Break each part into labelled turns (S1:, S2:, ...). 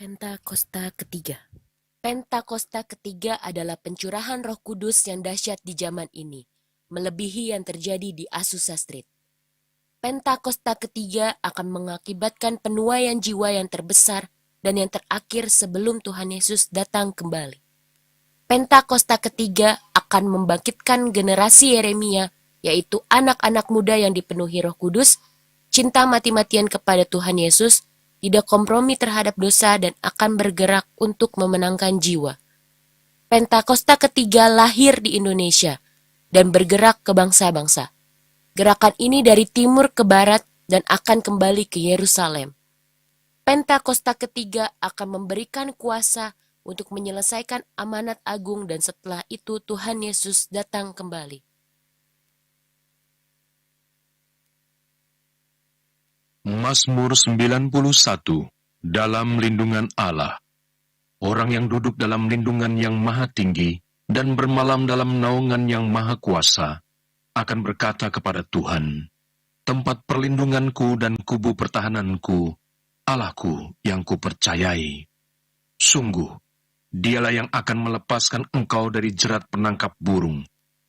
S1: Pentakosta ketiga. Pentakosta ketiga adalah pencurahan Roh Kudus yang dahsyat di zaman ini, melebihi yang terjadi di Azusa Street. Pentakosta ketiga akan mengakibatkan penuaian jiwa yang terbesar dan yang terakhir sebelum Tuhan Yesus datang kembali. Pentakosta ketiga akan membangkitkan generasi Yeremia, yaitu anak-anak muda yang dipenuhi Roh Kudus, cinta mati-matian kepada Tuhan Yesus, tidak kompromi terhadap dosa dan akan bergerak untuk memenangkan jiwa. Pentakosta ketiga lahir di Indonesia dan bergerak ke bangsa-bangsa. Gerakan ini dari timur ke barat dan akan kembali ke Yerusalem. Pentakosta ketiga akan memberikan kuasa untuk menyelesaikan amanat agung dan setelah itu Tuhan Yesus datang kembali.
S2: Mazmur 91. Dalam lindungan Allah. Orang yang duduk dalam lindungan yang maha tinggi dan bermalam dalam naungan yang maha kuasa akan berkata kepada Tuhan, tempat perlindunganku dan kubu pertahananku, Allahku yang kupercayai. Sungguh, dialah yang akan melepaskan engkau dari jerat penangkap burung,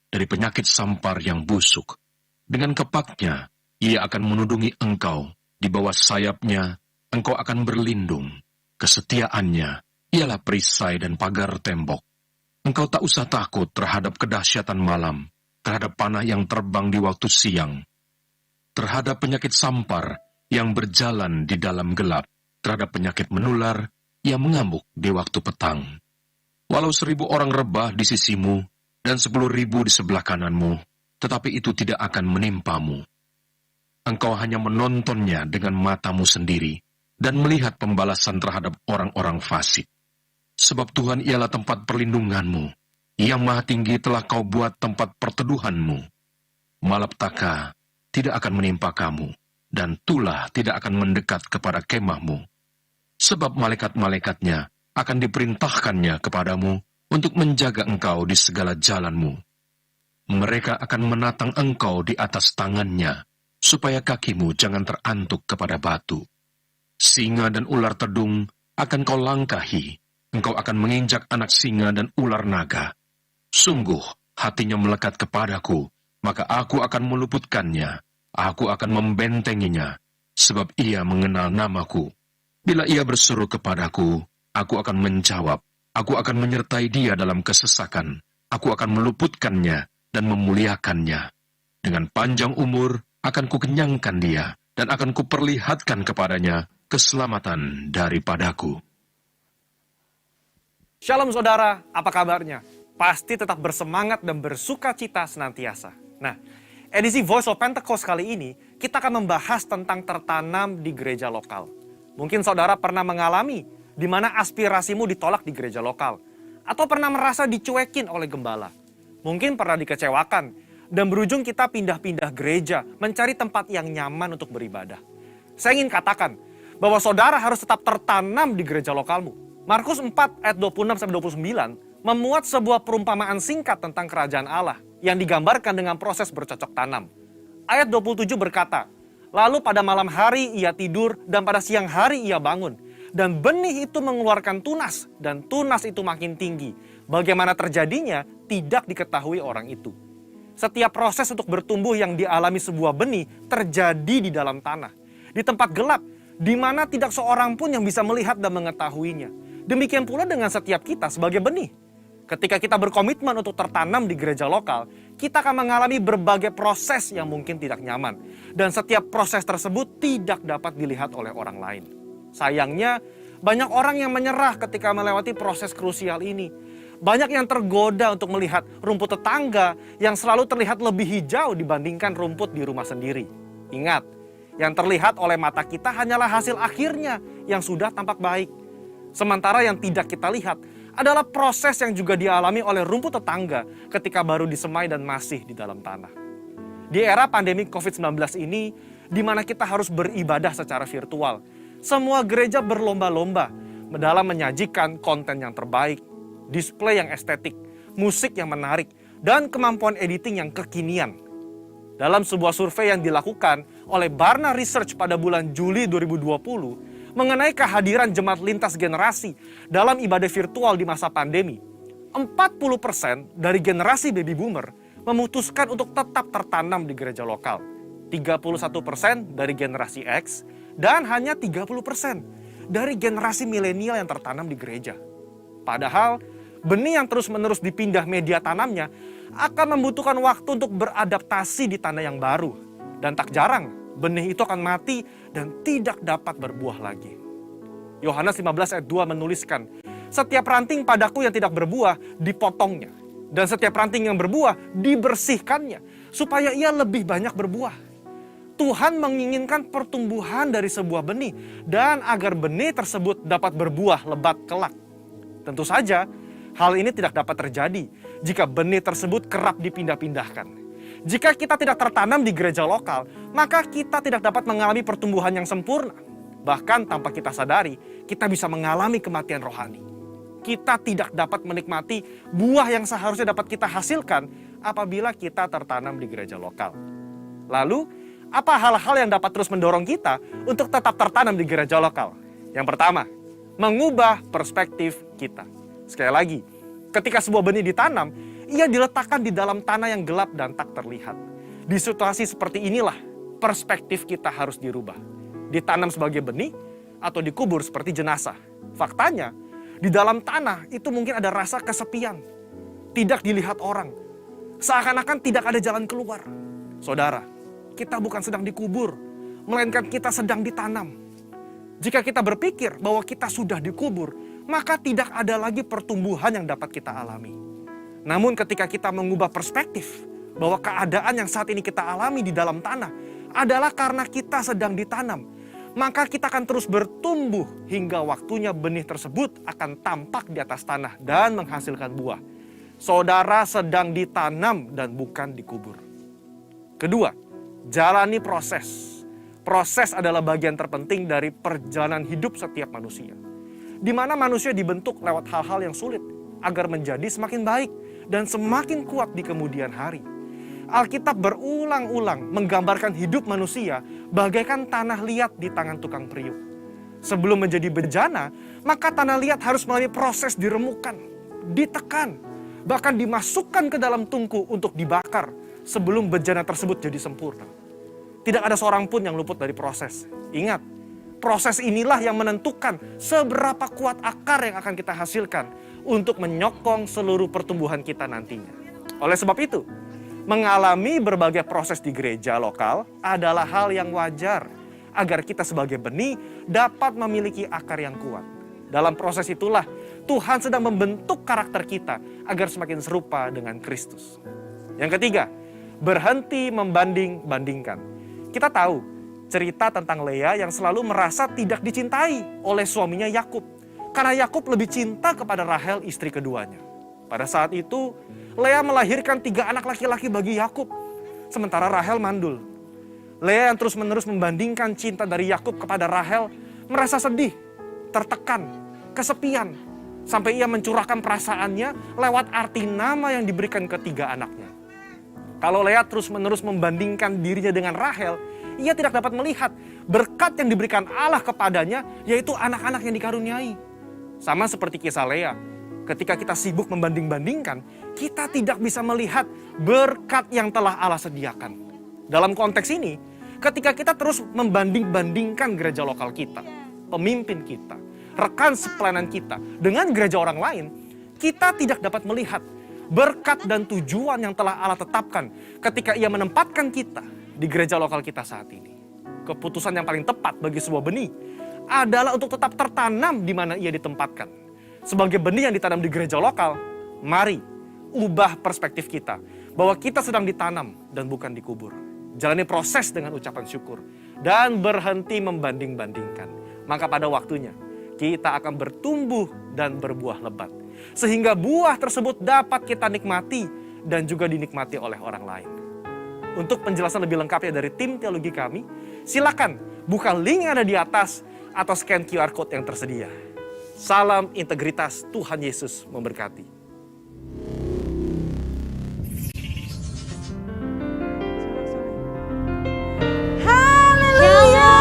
S2: dari penyakit sampar yang busuk. Dengan kepaknya, ia akan menudungi engkau. Di bawah sayapnya, engkau akan berlindung. Kesetiaannya ialah perisai dan pagar tembok. Engkau tak usah takut terhadap kedahsyatan malam, terhadap panah yang terbang di waktu siang, terhadap penyakit sampar yang berjalan di dalam gelap, terhadap penyakit menular yang mengamuk di waktu petang. Walau 1.000 orang rebah di sisimu dan 10.000 di sebelah kananmu, tetapi itu tidak akan menimpamu. Engkau hanya menontonnya dengan matamu sendiri dan melihat pembalasan terhadap orang-orang fasik. Sebab Tuhan ialah tempat perlindunganmu, yang maha tinggi telah kau buat tempat perteduhanmu. Malapetaka tidak akan menimpa kamu, dan tulah tidak akan mendekat kepada kemahmu. Sebab malaikat-malaikatnya akan diperintahkannya kepadamu untuk menjaga engkau di segala jalanmu. Mereka akan menatang engkau di atas tangannya, supaya kakimu jangan terantuk kepada batu. Singa dan ular tedung akan kau langkahi, engkau akan menginjak anak singa dan ular naga. Sungguh, hatinya melekat kepadaku, maka aku akan meluputkannya, aku akan membentenginya, sebab ia mengenal namaku. Bila ia berseru kepadaku, aku akan menjawab, aku akan menyertai dia dalam kesesakan, aku akan meluputkannya dan memuliakannya. Dengan panjang umur, akan kukenyangkan dia, dan akan kuperlihatkan kepadanya keselamatan daripadaku.
S3: Shalom saudara, apa kabarnya? Pasti tetap bersemangat dan bersuka cita senantiasa. Nah, edisi Voice of Pentecost kali ini, kita akan membahas tentang tertanam di gereja lokal. Mungkin saudara pernah mengalami di mana aspirasimu ditolak di gereja lokal, atau pernah merasa dicuekin oleh gembala. Mungkin pernah dikecewakan, dan berujung kita pindah-pindah gereja, mencari tempat yang nyaman untuk beribadah. Saya ingin katakan bahwa saudara harus tetap tertanam di gereja lokalmu. Markus 4 ayat 26-29 memuat sebuah perumpamaan singkat tentang kerajaan Allah yang digambarkan dengan proses bercocok tanam. Ayat 27 berkata, lalu pada malam hari ia tidur dan pada siang hari ia bangun. Dan benih itu mengeluarkan tunas dan tunas itu makin tinggi. Bagaimana terjadinya tidak diketahui orang itu. Setiap proses untuk bertumbuh yang dialami sebuah benih terjadi di dalam tanah. Di tempat gelap, di mana tidak seorang pun yang bisa melihat dan mengetahuinya. Demikian pula dengan setiap kita sebagai benih. Ketika kita berkomitmen untuk tertanam di gereja lokal, kita akan mengalami berbagai proses yang mungkin tidak nyaman. Dan setiap proses tersebut tidak dapat dilihat oleh orang lain. Sayangnya, banyak orang yang menyerah ketika melewati proses krusial ini. Banyak yang tergoda untuk melihat rumput tetangga yang selalu terlihat lebih hijau dibandingkan rumput di rumah sendiri. Ingat, yang terlihat oleh mata kita hanyalah hasil akhirnya yang sudah tampak baik. Sementara yang tidak kita lihat adalah proses yang juga dialami oleh rumput tetangga ketika baru disemai dan masih di dalam tanah. Di era pandemi COVID-19 ini, di mana kita harus beribadah secara virtual, semua gereja berlomba-lomba dalam menyajikan konten yang terbaik, display yang estetik, musik yang menarik, dan kemampuan editing yang kekinian. Dalam sebuah survei yang dilakukan oleh Barna Research pada bulan Juli 2020, mengenai kehadiran jemaat lintas generasi dalam ibadah virtual di masa pandemi. 40% dari generasi baby boomer memutuskan untuk tetap tertanam di gereja lokal. 31% dari generasi X dan hanya 30% dari generasi milenial yang tertanam di gereja. Padahal benih yang terus-menerus dipindah media tanamnya akan membutuhkan waktu untuk beradaptasi di tanah yang baru. Dan tak jarang benih itu akan mati dan tidak dapat berbuah lagi. Yohanes 15 ayat 2 menuliskan, setiap ranting padaku yang tidak berbuah dipotongnya. Dan setiap ranting yang berbuah dibersihkannya supaya ia lebih banyak berbuah. Tuhan menginginkan pertumbuhan dari sebuah benih dan agar benih tersebut dapat berbuah lebat kelak. Tentu saja hal ini tidak dapat terjadi jika benih tersebut kerap dipindah-pindahkan. Jika kita tidak tertanam di gereja lokal, maka kita tidak dapat mengalami pertumbuhan yang sempurna. Bahkan tanpa kita sadari, kita bisa mengalami kematian rohani. Kita tidak dapat menikmati buah yang seharusnya dapat kita hasilkan apabila kita tertanam di gereja lokal. Lalu, apa hal-hal yang dapat terus mendorong kita untuk tetap tertanam di gereja lokal? Yang pertama, mengubah perspektif kita. Sekali lagi, ketika sebuah benih ditanam, ia diletakkan di dalam tanah yang gelap dan tak terlihat. Di situasi seperti inilah, perspektif kita harus dirubah. Ditanam sebagai benih atau dikubur seperti jenazah. Faktanya, di dalam tanah itu mungkin ada rasa kesepian. Tidak dilihat orang. Seakan-akan tidak ada jalan keluar. Saudara, kita bukan sedang dikubur, melainkan kita sedang ditanam. Jika kita berpikir bahwa kita sudah dikubur, maka tidak ada lagi pertumbuhan yang dapat kita alami. Namun ketika kita mengubah perspektif bahwa keadaan yang saat ini kita alami di dalam tanah adalah karena kita sedang ditanam, maka kita akan terus bertumbuh hingga waktunya benih tersebut akan tampak di atas tanah dan menghasilkan buah. Saudara sedang ditanam dan bukan dikubur. Kedua, jalani proses. Proses adalah bagian terpenting dari perjalanan hidup setiap manusia, di mana manusia dibentuk lewat hal-hal yang sulit agar menjadi semakin baik dan semakin kuat di kemudian hari. Alkitab berulang-ulang menggambarkan hidup manusia bagaikan tanah liat di tangan tukang periuk. Sebelum menjadi bejana, maka tanah liat harus melalui proses diremukan, ditekan, bahkan dimasukkan ke dalam tungku untuk dibakar sebelum bejana tersebut jadi sempurna. Tidak ada seorang pun yang luput dari proses. Ingat, proses inilah yang menentukan seberapa kuat akar yang akan kita hasilkan untuk menyokong seluruh pertumbuhan kita nantinya. Oleh sebab itu, mengalami berbagai proses di gereja lokal adalah hal yang wajar agar kita sebagai benih dapat memiliki akar yang kuat. Dalam proses itulah Tuhan sedang membentuk karakter kita agar semakin serupa dengan Kristus. Yang ketiga, berhenti membanding-bandingkan. Kita tahu cerita tentang Lea yang selalu merasa tidak dicintai oleh suaminya Yakub. Karena Yakub lebih cinta kepada Rahel, istri keduanya. Pada saat itu, Lea melahirkan 3 anak laki-laki bagi Yakub, sementara Rahel mandul. Lea yang terus-menerus membandingkan cinta dari Yakub kepada Rahel, merasa sedih, tertekan, kesepian, sampai ia mencurahkan perasaannya lewat arti nama yang diberikan ke 3 anaknya. Kalau Lea terus-menerus membandingkan dirinya dengan Rahel, ia tidak dapat melihat berkat yang diberikan Allah kepadanya, yaitu anak-anak yang dikaruniai. Sama seperti kisah Lea, ketika kita sibuk membanding-bandingkan, kita tidak bisa melihat berkat yang telah Allah sediakan. Dalam konteks ini, ketika kita terus membanding-bandingkan gereja lokal kita, pemimpin kita, rekan sepelayanan kita dengan gereja orang lain, kita tidak dapat melihat berkat dan tujuan yang telah Allah tetapkan ketika ia menempatkan kita di gereja lokal kita saat ini. Keputusan yang paling tepat bagi sebuah benih adalah untuk tetap tertanam di mana ia ditempatkan. Sebagai benih yang ditanam di gereja lokal, mari ubah perspektif kita bahwa kita sedang ditanam dan bukan dikubur. Jalani proses dengan ucapan syukur dan berhenti membanding-bandingkan. Maka pada waktunya kita akan bertumbuh dan berbuah lebat, sehingga buah tersebut dapat kita nikmati dan juga dinikmati oleh orang lain. Untuk penjelasan lebih lengkapnya dari tim teologi kami, silakan buka link yang ada di atas atau scan QR Code yang tersedia. Salam integritas, Tuhan Yesus memberkati.
S4: Haleluya.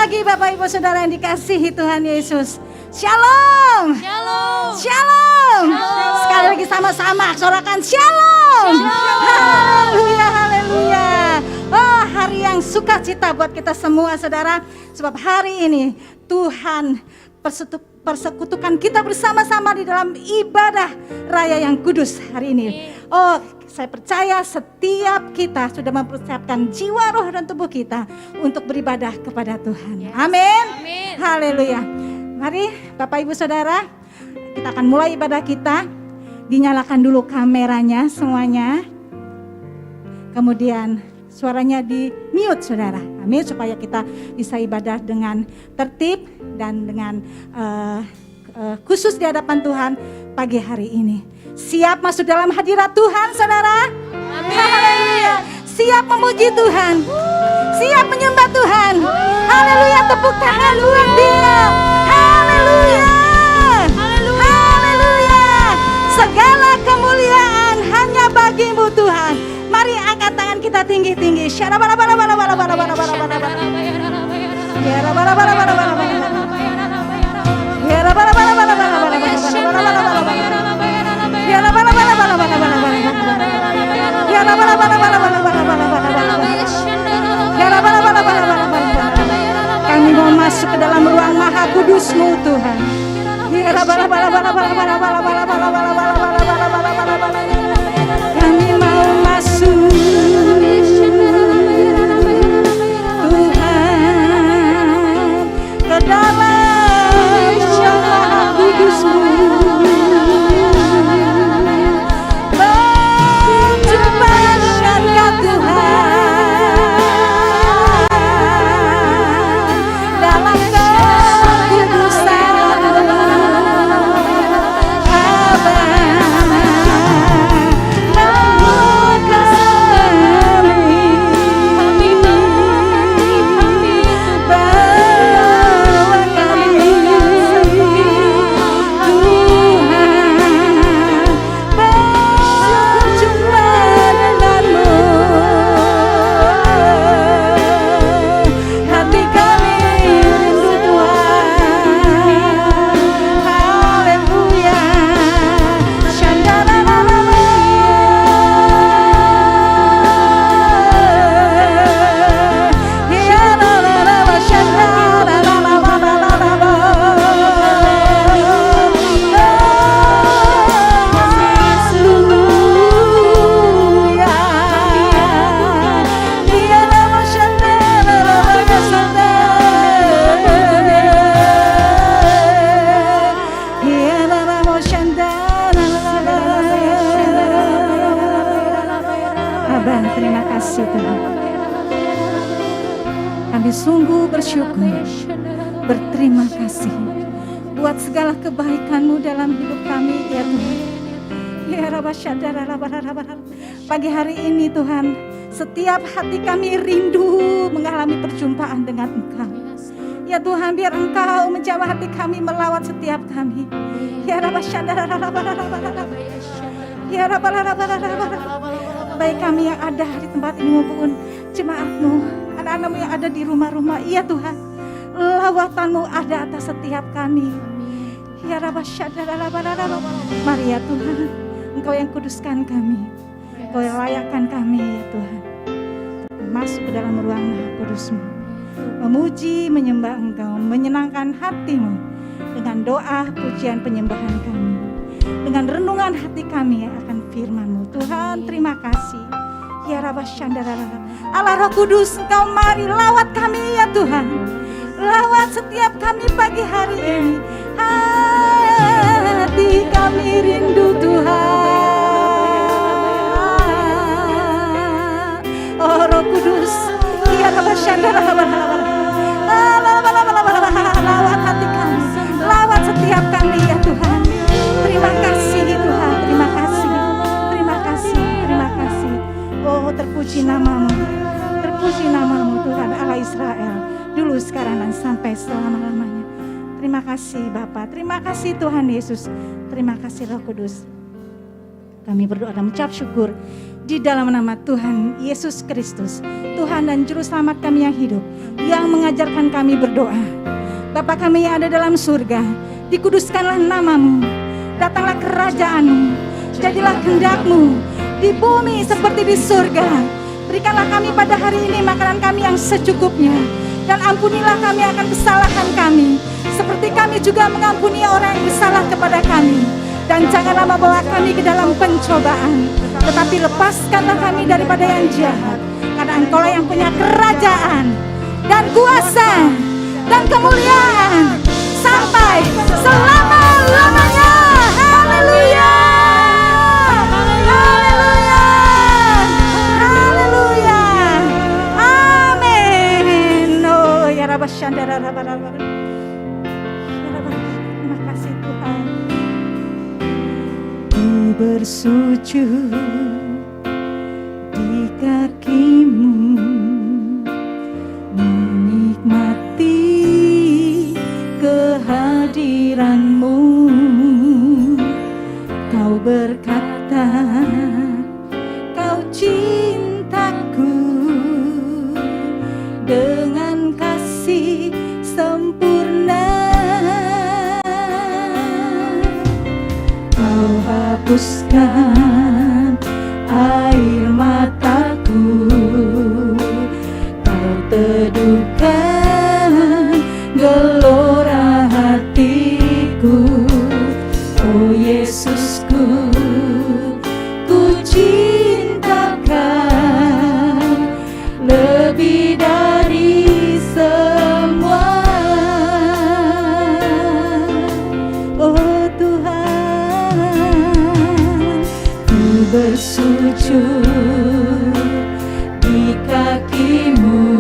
S4: lagi Bapak Ibu Saudara yang dikasihi Tuhan Yesus. Shalom.
S1: Shalom.
S4: Shalom. Sekali lagi sama-sama sorakan shalom. Haleluya, haleluya. Oh, hari yang sukacita buat kita semua saudara. Sebab hari ini Tuhan persekutukan kita bersama-sama di dalam ibadah raya yang kudus hari ini. Oh, saya percaya setiap kita sudah mempersiapkan jiwa, roh, dan tubuh kita untuk beribadah kepada Tuhan. Amin. Haleluya. Mari Bapak Ibu Saudara, kita akan mulai ibadah kita. Dinyalakan dulu kameranya semuanya. Kemudian suaranya di mute saudara. Amin, supaya kita bisa ibadah dengan tertib dan dengan khusus di hadapan Tuhan pagi hari ini. Siap masuk dalam hadirat Tuhan saudara?
S1: Amin.
S4: Haleluya. Siap memuji Tuhan. Siap menyembah Tuhan. Haleluya, tepuk tangan buat Dia. Haleluya. Haleluya. Segala kemuliaan hanya bagi-Mu Tuhan. Mari angkat tangan kita tinggi-tinggi. Kami mau masuk ke dalam ruang maha kudus-Mu Tuhan. Kami mau masuk Tuhan ke dalam ruang maha kudus-Mu. Berjumpa syariat Tuhan dalam kekudusan sungguh bersyukur, berterima kasih buat segala kebaikan-Mu dalam hidup kami ya Tuhan. Ya pagi hari ini Tuhan, setiap hati kami rindu mengalami perjumpaan dengan Engkau. Ya Tuhan, biar Engkau menjamah hati kami, melawat setiap kami. Ya baik kami yang ada di tempat ini maupun jemaat-Mu, anak-anak-Mu yang ada di rumah-rumah. Iya Tuhan, lawatan-Mu ada atas setiap kami. Ya mari ya Tuhan, Engkau yang kuduskan kami, Engkau yang layakkan kami ya Tuhan. Masuk ke dalam ruang maha kudus-Mu, memuji, menyembah Engkau, menyenangkan hati-Mu dengan doa, pujian, penyembahan kami, dengan renungan hati kami akan firman-Mu. Tuhan, terima kasih. Ya Rabbah Shandarara, Allah Roh Kudus, Engkau mari lawat kami ya Tuhan. Lawat setiap kami pagi hari ini. Hati kami rindu Tuhan. Oh Roh Kudus, ya Rabbah Shandarara, lawat hati kami, lawat setiap kami ya Tuhan. Terima kasih Tuhan, terima kasih, terima kasih, terima kasih. Oh terpuji namamu Tuhan Allah Israel, dulu sekarang dan sampai selama-lamanya. Terima kasih Bapa, terima kasih Tuhan Yesus, terima kasih Roh Kudus. Kami berdoa dan mengucap syukur di dalam nama Tuhan Yesus Kristus, Tuhan dan Juru Selamat kami yang hidup, yang mengajarkan kami berdoa. Bapa kami yang ada dalam surga, dikuduskanlah namamu, datanglah kerajaanmu, jadilah kehendak-Mu di bumi seperti di surga. Berikanlah kami pada hari ini makanan kami yang secukupnya, dan ampunilah kami akan kesalahan kami, seperti kami juga mengampuni orang yang bersalah kepada kami. Dan janganlah membawa kami ke dalam pencobaan, tetapi lepaskanlah kami daripada yang jahat. Karena Engkaulah yang punya kerajaan dan kuasa dan kemuliaan sampai selama-lamanya. Haleluya. Haleluya. Haleluya. Amin. Oh ya Rabbah Syandara Rabbah Rabbah. Terima kasih Tuhan. Ku bersujud di kaki-Mu, menikmati kehadiran-Mu. Kau berkata, Kau cintaku dengan kasih sempurna. Kau hapuskan air mataku, Kau teduhkan gelora hatiku. Oh Yesusku, ku cintakan lebih dari semua. Oh Tuhan, ku bersujud di kaki-Mu,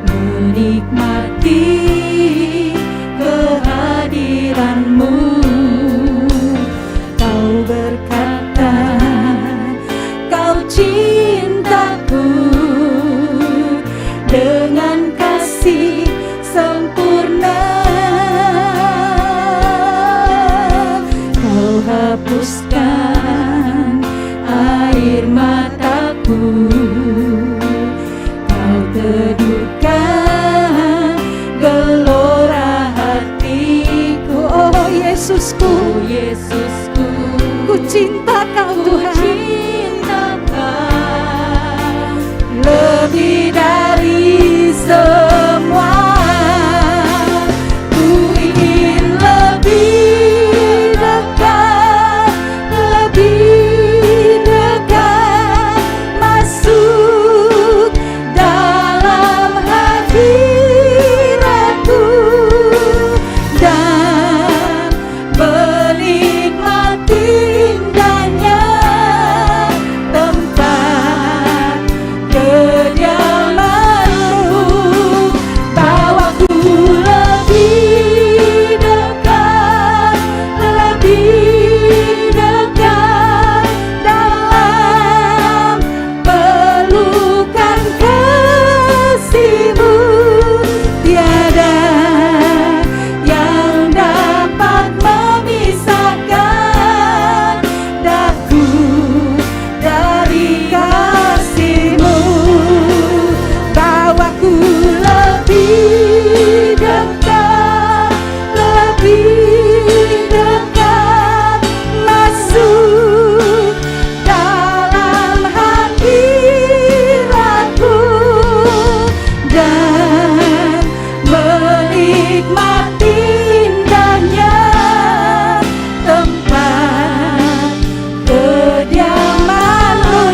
S4: menikmati kehadiran-Mu. Kau berkata, Kau cintaku dengan kasih sempurna. Kau hapuskan air mataku, Kau teduhkan gelora hatiku. Oh Yesusku, oh Yesusku, ku cinta Kau Tuhan, cinta Kau lebih dari semua. Ku ingin lebih dekat, lebih dekat, masuk dalam hadirat-Mu dan menikmati indahnya tempat kediaman-Mu. Bawaku lebih dekat, lebih dekat dalam pelukan kasih-Mu. Tiada yang dapat memisahkan daku dari kasih-Mu. Bawaku lebih dekat, lebih dekat, masuk dalam hadirat-Mu dan menikmati indahnya tempat kediaman-Mu.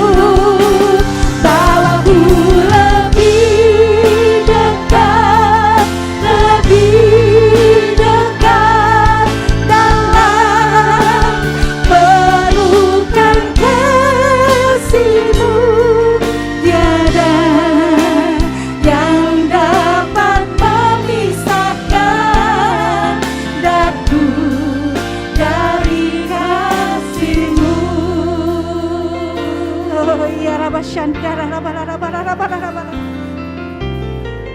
S4: Bawaku lebih dekat, lebih dekat dalam pelukan kasih-Mu. Tiada yang dapat memisahkan daku dari kasih-Mu. Oh ya Rabbah Syandara Rabbah Rabbah Rabbah Rabbah.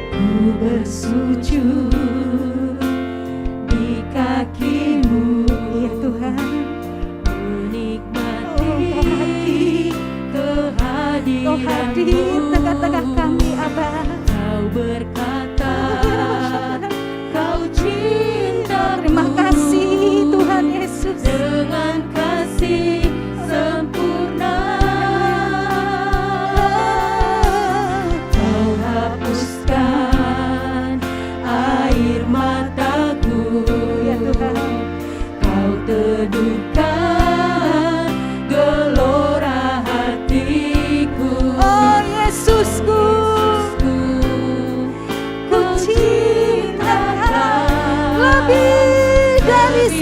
S4: Ku bersujud di kaki-Mu, ya Tuhan,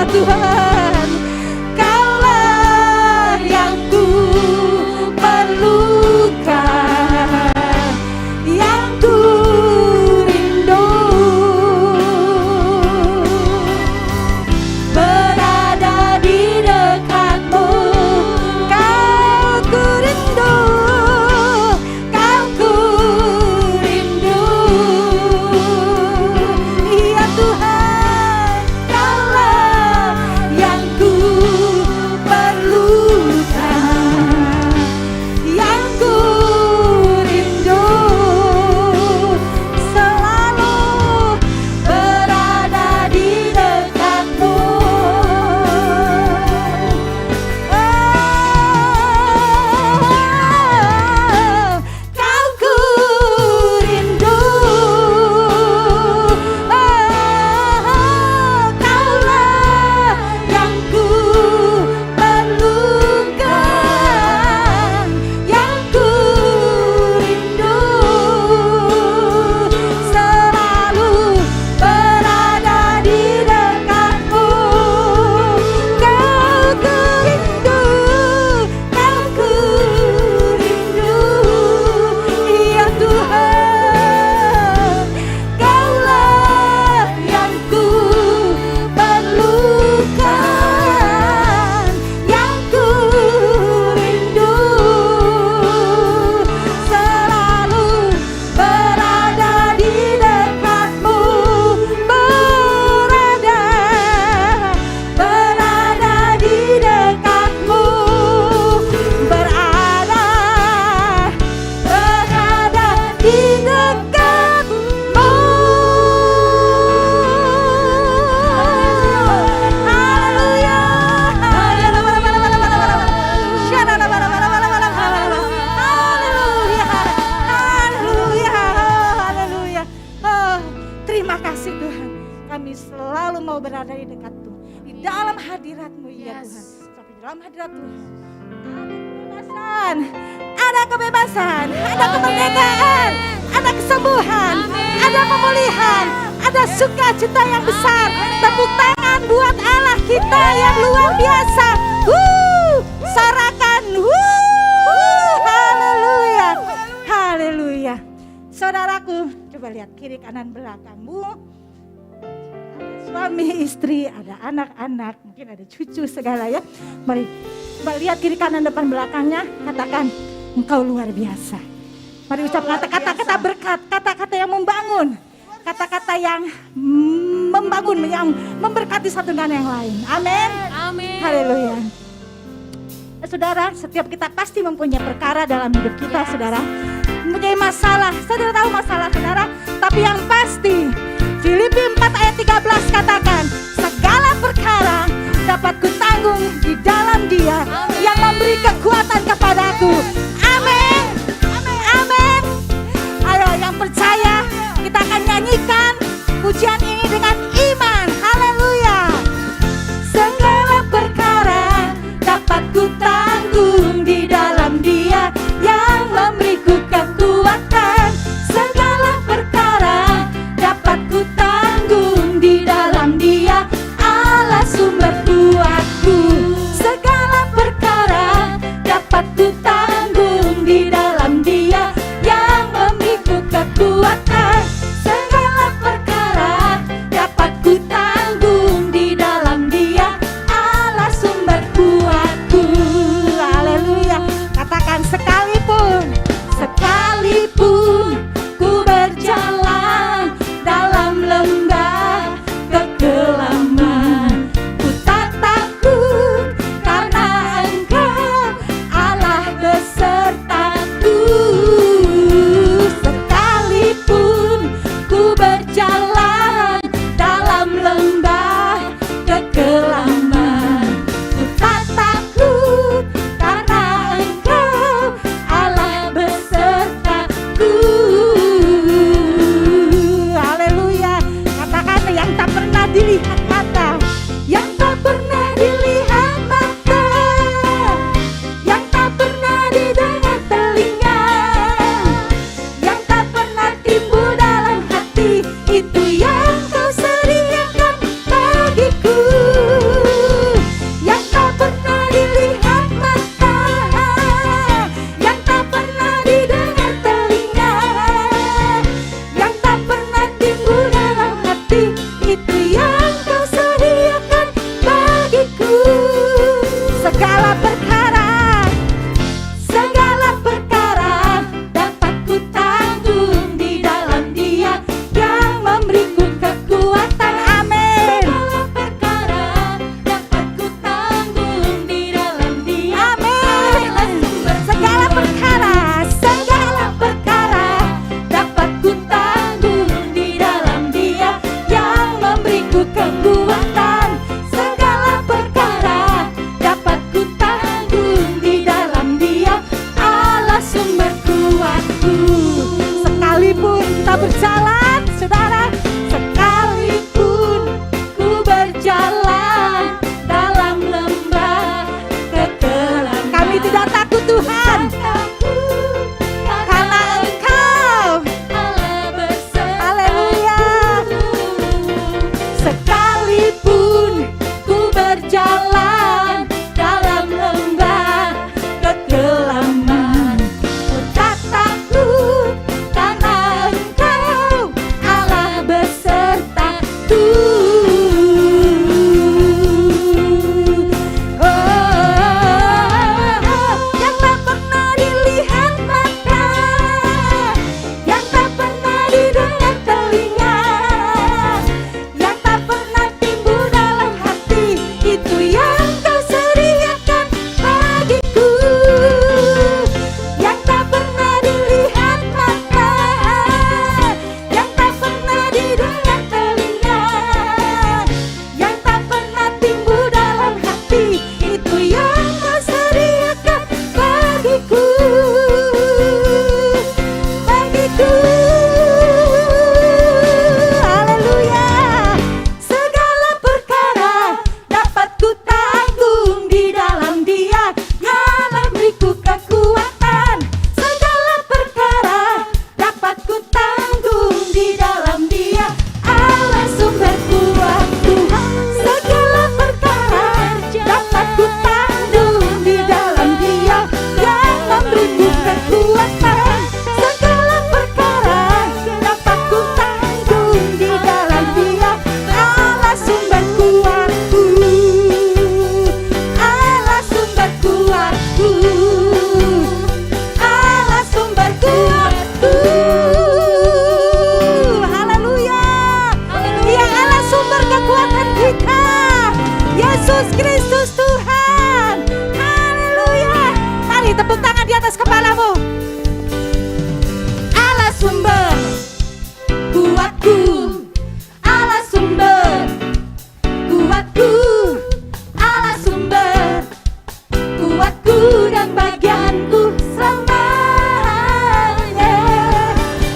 S4: Ya Tuhan, Kaulah yang ku perlukan, yang ku rindu, berada di dekatmu. Kau ku rindu, kau ku rindu. Ya Tuhan, Kaulah yang ku perlukan, yang ku rindu, selalu berada di dekatmu. Kau ku rindu, Kaulah yang ku perlukan, yang ku rindu, selalu berada di dekatmu. Kau ku rindu, kau ku rindu. Ya Tuhan, Kaulah yang ku perlukan, yang ku rindu, selalu berada di dekatmu. Berada di dekatmu, berada di dekatmu. Haleluya, haleluya, haleluya. Oh, terima kasih Tuhan, kami selalu mau berada di dekatmu, di dalam hadirat-Mu ya Tuhan. Sampai di dalam hadirat Tuhan ada kebebasan, ada kemerdekaan, ada kesembuhan, ada pemulihan, ada sukacita yang besar. Tepuk tangan buat Allah kita yang luar biasa. Sorakan, haleluya, haleluya. Saudaraku, coba lihat kiri kanan belakangmu. Ada suami, istri, ada anak-anak, mungkin ada cucu segala ya. Mari coba lihat kiri kanan depan belakangnya, katakan engkau luar biasa. Mari ucap kata-kata berkat, kata-kata yang membangun, kata-kata yang membangun, yang memberkati satu dengan yang lain. Amin.
S1: Amin.
S4: Haleluya. Saudara, setiap kita pasti mempunyai perkara dalam hidup kita, saudara. Mempunyai masalah, saudara tahu masalah saudara. Tapi yang pasti, Filipi 4 ayat 13 katakan, segala perkara dapat kutanggung di dalam Dia yang memberi kekuatan kepadaku. Amin. Amin. Ayo yang percaya, kita akan nyanyikan pujian ini dengan iman. Haleluya. Segala perkara dapat kutanggung di dalam Dia yang memberiku kekuatan. Segala perkara dapat kutanggung di dalam Dia Sekalipun ku berjalan dalam lembah kekelaman, ku tak takut karena Engkau Allah besertaku. Yang tak pernah dilihat mata, yang tak pernah didengar telinga, yang tak pernah timbul dalam hati, itu yang Kau sediakan bagiku. Yang tak pernah dilihat mata, yang tak pernah didengar telinga, yang tak pernah timbul dalam hati, itu yang Kau sediakan bagiku. Bagiku. Haleluya. Segala perkara dapat ku tanggung di dalam Dia, Allah beriku kekuatan. Segala perkara dapat ku tanggung di dalam Dia, Allah sumber kuatku. Segala perkara dapat ku tanggung di dalam Dia yang memberiku kekuatan. Segala perkara dapat ku tanggung di dalam Dia, Allah sumber kuatku. Allah sumber kuatku. Allah sumber kuatku. Haleluya. Dia Allah sumber kekuatan kita. Yesus Kristus Tuhan. Haleluya. Mari tepuk tangan di atas kepalamu. Allah sumber kuatku. Allah sumber kuatku. Allah sumber kuatku dan bagianku selamanya.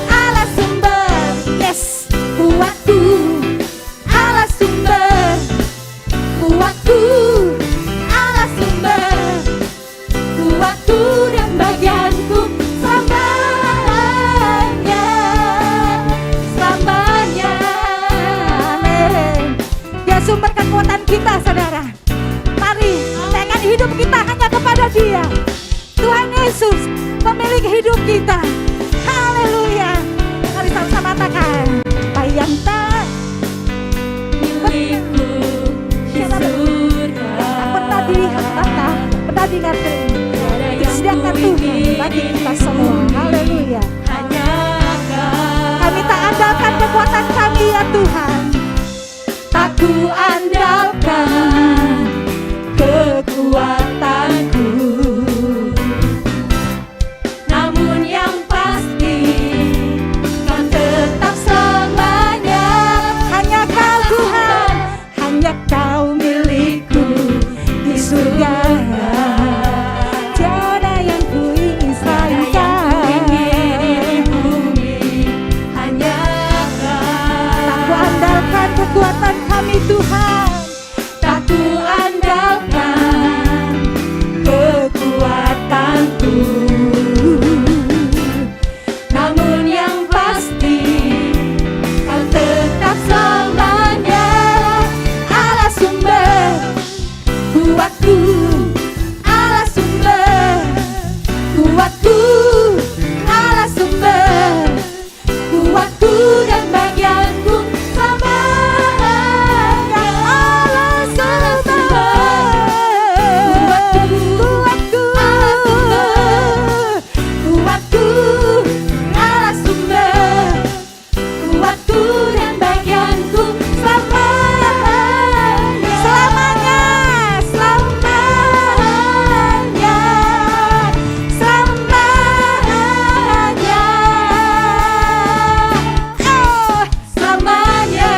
S4: Allah sumber, yes, kuatku. Allah sumber kuatku. Allah sumber kuatku dan bagianku selamanya. Selamanya. Amin. Dia sumber kekuatan kita, saudara. Mari naikkan hidup kita hanya kepada Dia. Tuhan Yesus pemilik hidup kita. Haleluya. Mari sama-sama katakan, apa yang tak milikku di surga, tak pernah dilihat mata, tak pernah dengar telinga, disediakan Tuhan bagi kita semua. Haleluya. Kami tak andalkan kekuatan kami ya Tuhan, tak ku andalkan kekuatanku, namun yang pasti Kau tetap selamanya. Hanya Kau Tuhan, hanya Kau milikku di surga. Tiada yang ku ingin selain Kau. Di bumi hanya Kau. Tak ku andalkan kekuatan kami Tuhan, tak ku andalkan kekuatanku, namun yang pasti Kau tetap selamanya. Allah sumber kuatku. Allah sumber kuatku. Allah sumber kuatku dan bagianku selamanya. Allah sumber kuatku. Kuatku. Allah sumber kuatku dan bagianku selamanya. Selamanya. Selamanya. Selamanya. Oh, selamanya.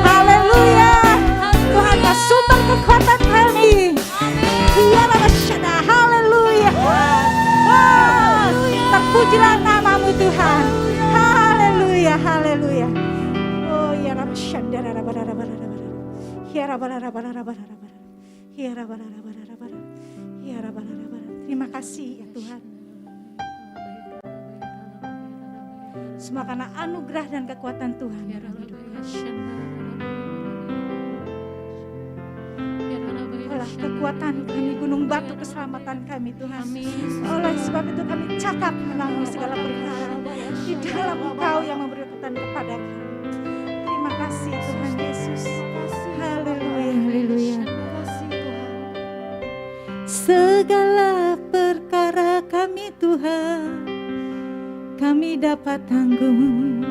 S4: Haleluya. Tuhan Kau sumber kekuatan kami. Iya, Bapa Syada. Haleluya. Oh, terpujilah namamu Tuhan. Haleluya. Haleluya. Oh, ya Bapa Syada. Terima kasih ya Tuhan. Semua karena anugerah dan kekuatan Tuhan dalam hidup kami. kekuatan kami, gunung batu keselamatan kami Tuhan. Oleh sebab itu kami cakap melalui segala perkara di dalam Engkau yang memberi kekuatan kepada kami. Terima kasih Tuhan Yesus. Haleluya, haleluya. Segala perkara kami Tuhan, kami dapat tanggung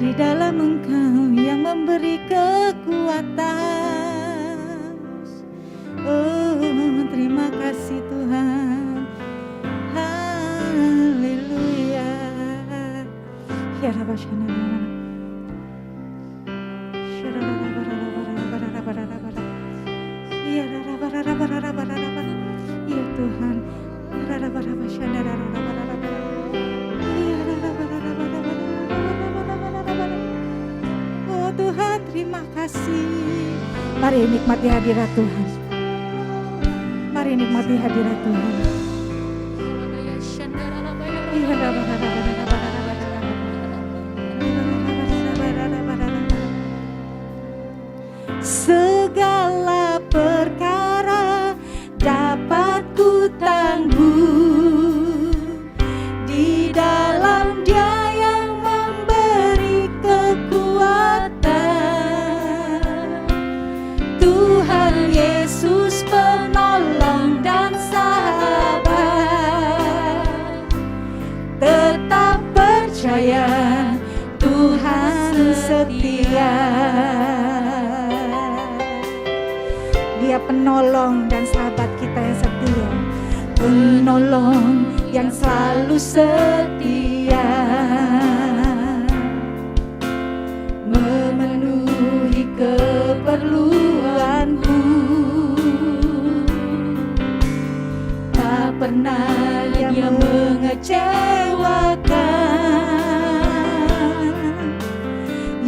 S4: di dalam Engkau yang memberi kekuatan. Oh, terima kasih Tuhan. Haleluya. Ya Rabbi Shalom. Ya Tuhan. Oh Tuhan, terima kasih. Mari nikmati hadirat Tuhan. Mari nikmati hadirat Tuhan. Segala perkara dapat ku tanggung di dalam Dia yang memberi kekuatan. Tuhan Yesus penolong dan sahabat, tetap percaya Tuhan setia. Dia penolong dan sahabat kita yang setia, penolong yang selalu setia, memenuhi keperluanku. Tak pernah Dia mengecewakan.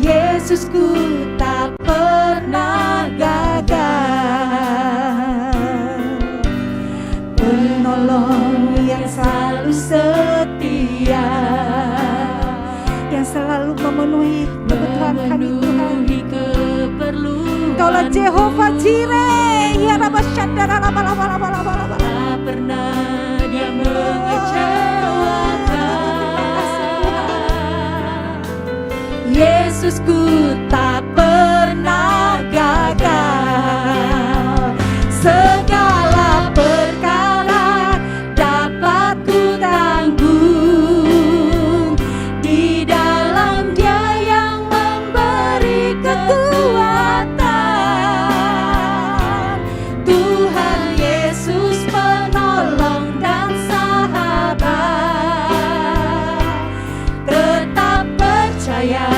S4: Yesusku tak pernah gagal, penolong yang selalu setia, yang selalu memenuhi kebutuhan kami Tuhan. Engkaulah Jehovah Jireh, ya Rabba Syadara Rabba Rabba Rabba Rabba Rabba. Tak pernah Dia mengecewakan. Yesusku tak pernah gagal. Segala perkara dapat ku tanggung di dalam Dia yang memberi kekuatan. Tuhan Yesus penolong dan sahabat, tetap percaya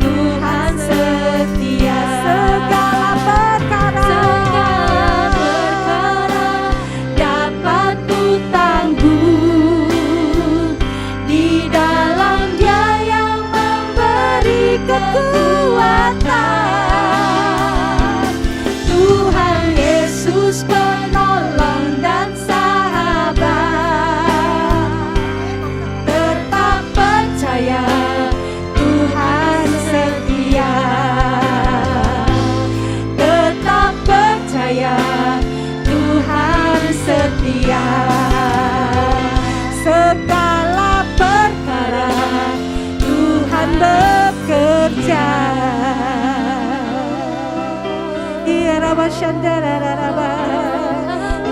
S4: Tuhan setia. Segala perkara dapat ku tanggung di dalam Dia yang memberi kekuatan. Tuhan Yesus penolong dan sahabat, tetap percaya Tuhan setia, tetap percaya Tuhan setia. Segala perkara Tuhan bekerja. Ya Rabba Syadara Rabba,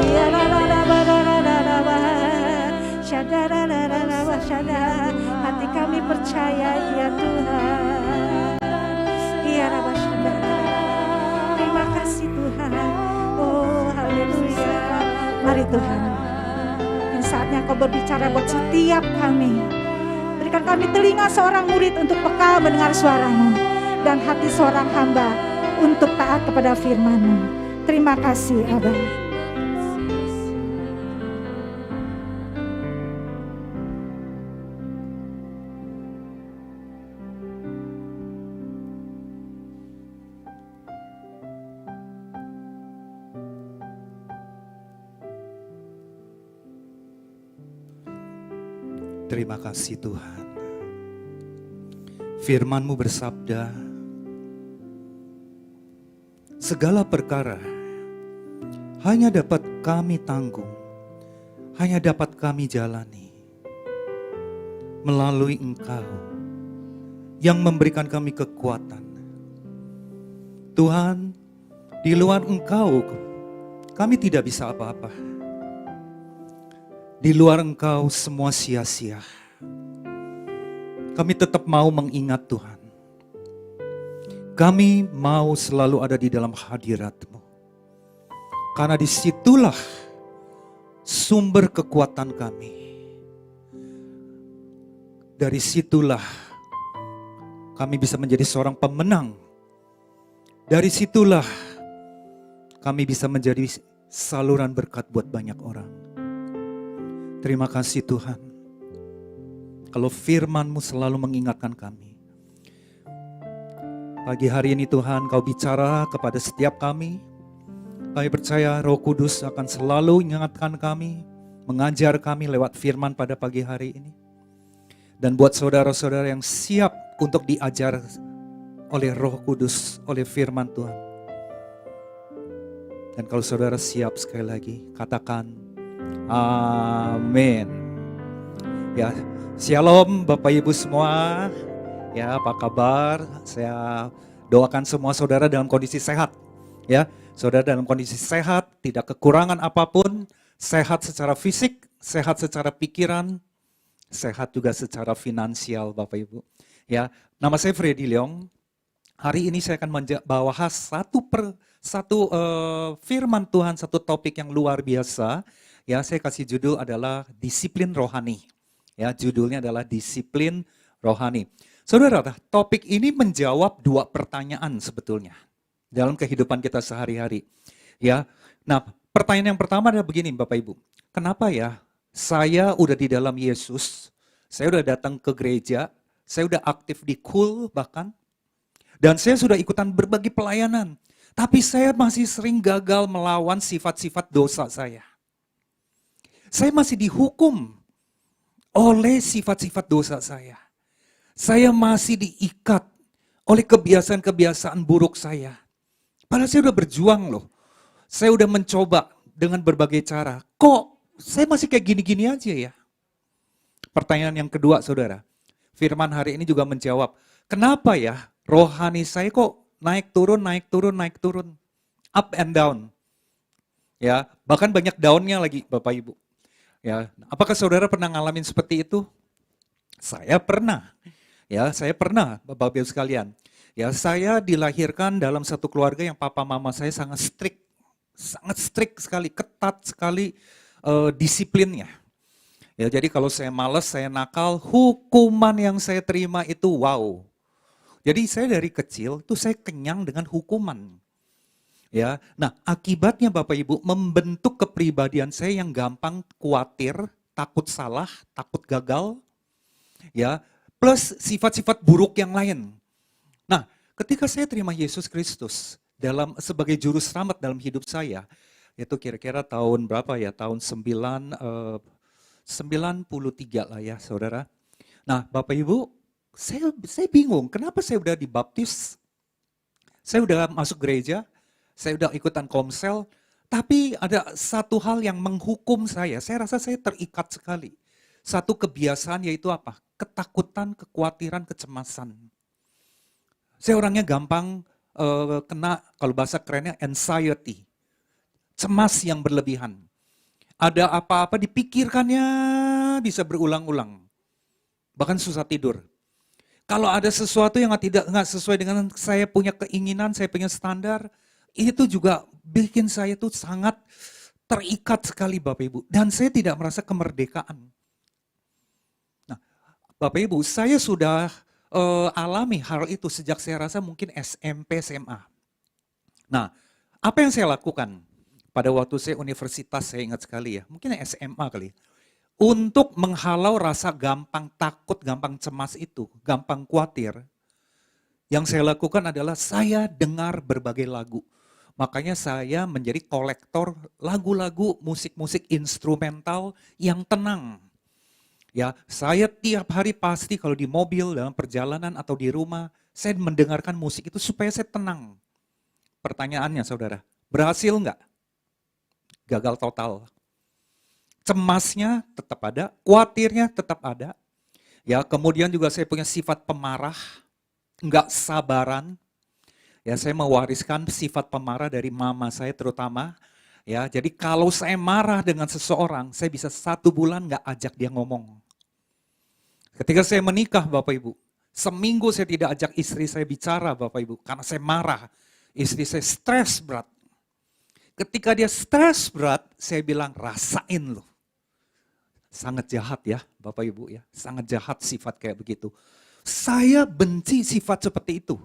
S4: ya Rabba Rabba, Syadara Rabba Syadara. Hati kami percaya ya Tuhan. Ya Rabba Syadara. Terima kasih Tuhan. Oh haleluya. Mari Tuhan, ini saatnya Kau berbicara buat setiap kami. Berikan kami telinga seorang murid untuk peka mendengar suara-Mu, dan hati seorang hamba untuk taat kepada firman-Mu. Terima kasih Abah.
S5: Terima kasih Tuhan. Firman-Mu bersabda, segala perkara hanya dapat kami tanggung, hanya dapat kami jalani melalui Engkau yang memberikan kami kekuatan. Tuhan, di luar Engkau kami tidak bisa apa-apa. Di luar Engkau semua sia-sia. Kami tetap mau mengingat Tuhan. Kami mau selalu ada di dalam hadirat-Mu. Karena disitulah sumber kekuatan kami. Dari situlah kami bisa menjadi seorang pemenang. Dari situlah kami bisa menjadi saluran berkat buat banyak orang. Terima kasih Tuhan. Kalau firman-Mu selalu mengingatkan kami. Pagi hari ini Tuhan, Kau bicara kepada setiap kami. Kami percaya Roh Kudus akan selalu mengingatkan kami, mengajar kami lewat firman pada pagi hari ini. Dan buat saudara-saudara yang siap untuk diajar oleh Roh Kudus, oleh firman Tuhan. Dan kalau saudara siap, sekali lagi katakan amin. Ya, shalom Bapak Ibu semua. Ya, apa kabar? Saya doakan semua saudara dalam kondisi sehat. Ya, saudara dalam kondisi sehat, tidak kekurangan apapun, sehat secara fisik, sehat secara pikiran, sehat juga secara finansial Bapak Ibu. Ya, nama saya Freddy Leong. Hari ini saya akan membahas satu firman Tuhan, satu topik yang luar biasa. Ya, saya kasih judul adalah disiplin rohani. Ya, judulnya adalah disiplin rohani. Saudara, topik ini menjawab dua pertanyaan sebetulnya dalam kehidupan kita sehari-hari. Ya, nah pertanyaan yang pertama adalah begini Bapak Ibu. Kenapa ya saya udah di dalam Yesus, saya udah datang ke gereja, saya udah aktif di KUL bahkan, dan saya sudah ikutan berbagai pelayanan. Tapi saya masih sering gagal melawan sifat-sifat dosa saya. Saya masih dihukum oleh sifat-sifat dosa saya. Saya masih diikat oleh kebiasaan-kebiasaan buruk saya. Padahal saya udah berjuang loh. Saya udah mencoba dengan berbagai cara. Kok saya masih kayak gini-gini aja ya? Pertanyaan yang kedua saudara. Firman hari ini juga menjawab. Kenapa ya rohani saya kok naik turun, naik turun, naik turun. Up and down. Ya, bahkan banyak downnya lagi Bapak Ibu. Ya, apakah saudara pernah ngalamin seperti itu? Saya pernah. Ya, saya pernah, Bapak Ibu sekalian. Ya, saya dilahirkan dalam satu keluarga yang papa mama saya sangat strict sekali, ketat sekali disiplinnya. Ya, jadi kalau saya malas, saya nakal, hukuman yang saya terima itu wow. Jadi saya dari kecil tuh saya kenyang dengan hukuman. Ya, nah akibatnya Bapak Ibu membentuk kepribadian saya yang gampang khawatir, takut salah, takut gagal. Ya, plus sifat-sifat buruk yang lain. Nah, ketika saya terima Yesus Kristus sebagai juru selamat dalam hidup saya, itu kira-kira tahun berapa ya? Tahun 93 lah ya, saudara. Nah, Bapak Ibu, saya bingung, kenapa saya udah dibaptis, saya udah masuk gereja, saya udah ikutan komsel, tapi ada satu hal yang menghukum saya rasa saya terikat sekali. Satu kebiasaan yaitu apa? Ketakutan, kekhawatiran, kecemasan. Saya orangnya gampang kena, kalau bahasa kerennya anxiety. Cemas yang berlebihan. Ada apa-apa dipikirkannya bisa berulang-ulang. Bahkan susah tidur. Kalau ada sesuatu yang nggak sesuai dengan saya punya keinginan, saya punya standar, itu juga bikin saya tuh sangat terikat sekali Bapak Ibu. Dan saya tidak merasa kemerdekaan. Bapak Ibu, saya sudah alami hal itu sejak saya rasa mungkin SMP, SMA. Nah, apa yang saya lakukan pada waktu saya universitas, saya ingat sekali ya, mungkin SMA kali. Untuk menghalau rasa gampang takut, gampang cemas itu, gampang khawatir, yang saya lakukan adalah saya dengar berbagai lagu. Makanya saya menjadi kolektor lagu-lagu musik-musik instrumental yang tenang. Ya, saya tiap hari pasti kalau di mobil, dalam perjalanan atau di rumah, saya mendengarkan musik itu supaya saya tenang. Pertanyaannya saudara, berhasil enggak? gagal total. Cemasnya tetap ada, khawatirnya tetap ada. Ya, kemudian juga saya punya sifat pemarah, enggak sabaran. Ya, saya mewariskan sifat pemarah dari mama saya terutama. Ya, jadi kalau saya marah dengan seseorang, saya bisa 1 bulan enggak ajak dia ngomong. Ketika saya menikah, Bapak Ibu, seminggu saya tidak ajak istri saya bicara, Bapak Ibu, karena saya marah. Istri saya stres berat. Ketika dia stres berat, saya bilang, rasain loh. Sangat jahat ya Bapak Ibu ya, sangat jahat sifat kayak begitu. Saya benci sifat seperti itu.